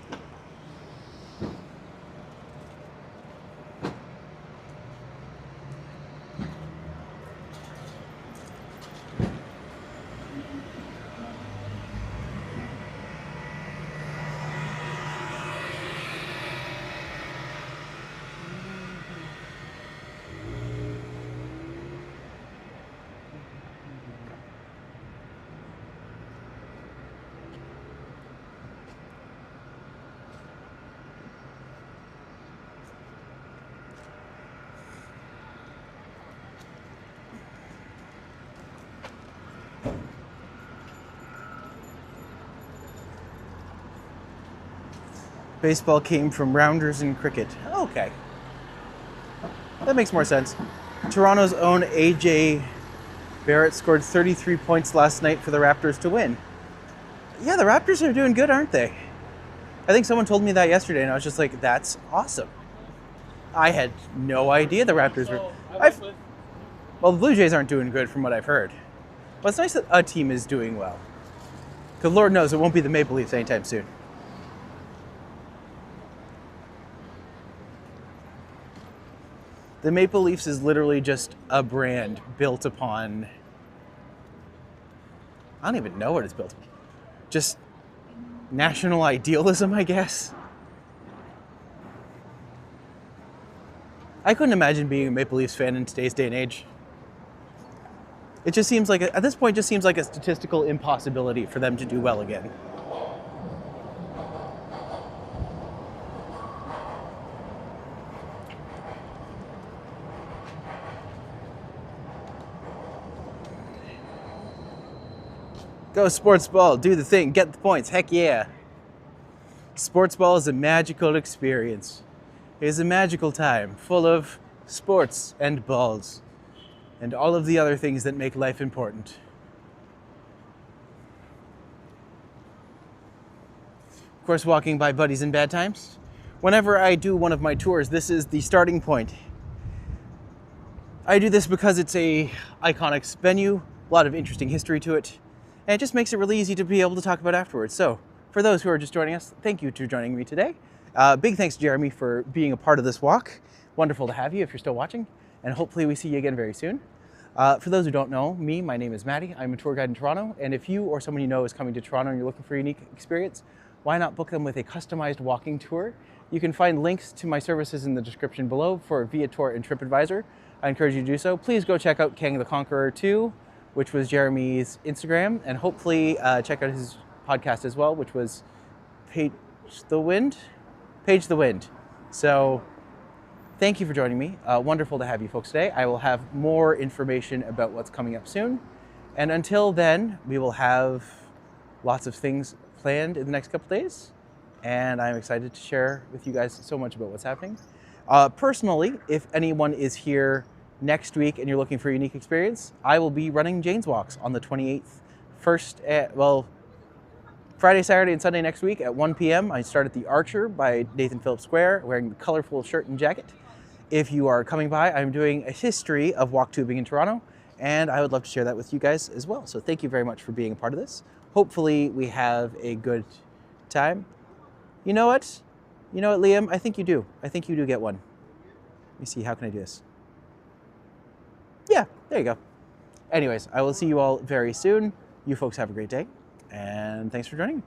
Baseball came from rounders and cricket. Okay. That makes more sense. Toronto's own AJ Barrett scored 33 points last night for the Raptors to win. Yeah, the Raptors are doing good, aren't they? I think someone told me that yesterday, and I was just like, that's awesome. I had no idea the Raptors were... Well, the Blue Jays aren't doing good from what I've heard. But it's nice that a team is doing well. Because Lord knows it won't be the Maple Leafs anytime soon. The Maple Leafs is literally just a brand built upon... I don't even know what it's built upon. Just national idealism, I guess. I couldn't imagine being a Maple Leafs fan in today's day and age. It just seems like, at this point, it just seems like a statistical impossibility for them to do well again. Go sports ball, do the thing, get the points, heck yeah. Sports ball is a magical experience. It is a magical time full of sports and balls and all of the other things that make life important. Of course, walking by buddies in bad times. Whenever I do one of my tours, this is the starting point. I do this because it's a iconic venue, a lot of interesting history to it. And it just makes it really easy to be able to talk about afterwards. So for those who are just joining us, thank you for joining me today. Big thanks to Jeremy for being a part of this walk. Wonderful to have you if you're still watching. And hopefully we see you again very soon. For those who don't know me, my name is Matti. I'm a tour guide in Toronto. And if you or someone you know is coming to Toronto and you're looking for a unique experience, why not book them with a customized walking tour? You can find links to my services in the description below for Viator and TripAdvisor. I encourage you to do so. Please go check out Kang the Conqueror 2. Which was Jeremy's Instagram, and hopefully check out his podcast as well, which was Page the Wind. So thank you for joining me. Wonderful to have you folks today. I will have more information about what's coming up soon. And until then, we will have lots of things planned in the next couple days. And I'm excited to share with you guys so much about what's happening. Personally, if anyone is here next week and you're looking for a unique experience, I will be running Jane's Walks on the 28th Friday, Saturday, and Sunday next week at 1 p.m. I start at the Archer by Nathan Phillips Square, wearing the colorful shirt and jacket. If you are coming by, I'm doing a history of WalkTubing in Toronto, and I would love to share that with you guys as well. So thank you very much for being a part of this. Hopefully we have a good time. You know what? You know what, Liam? I think you do. I think you do get one. Let me see, how can I do this? Yeah, there you go. Anyways, I will see you all very soon. You folks have a great day, and thanks for joining me.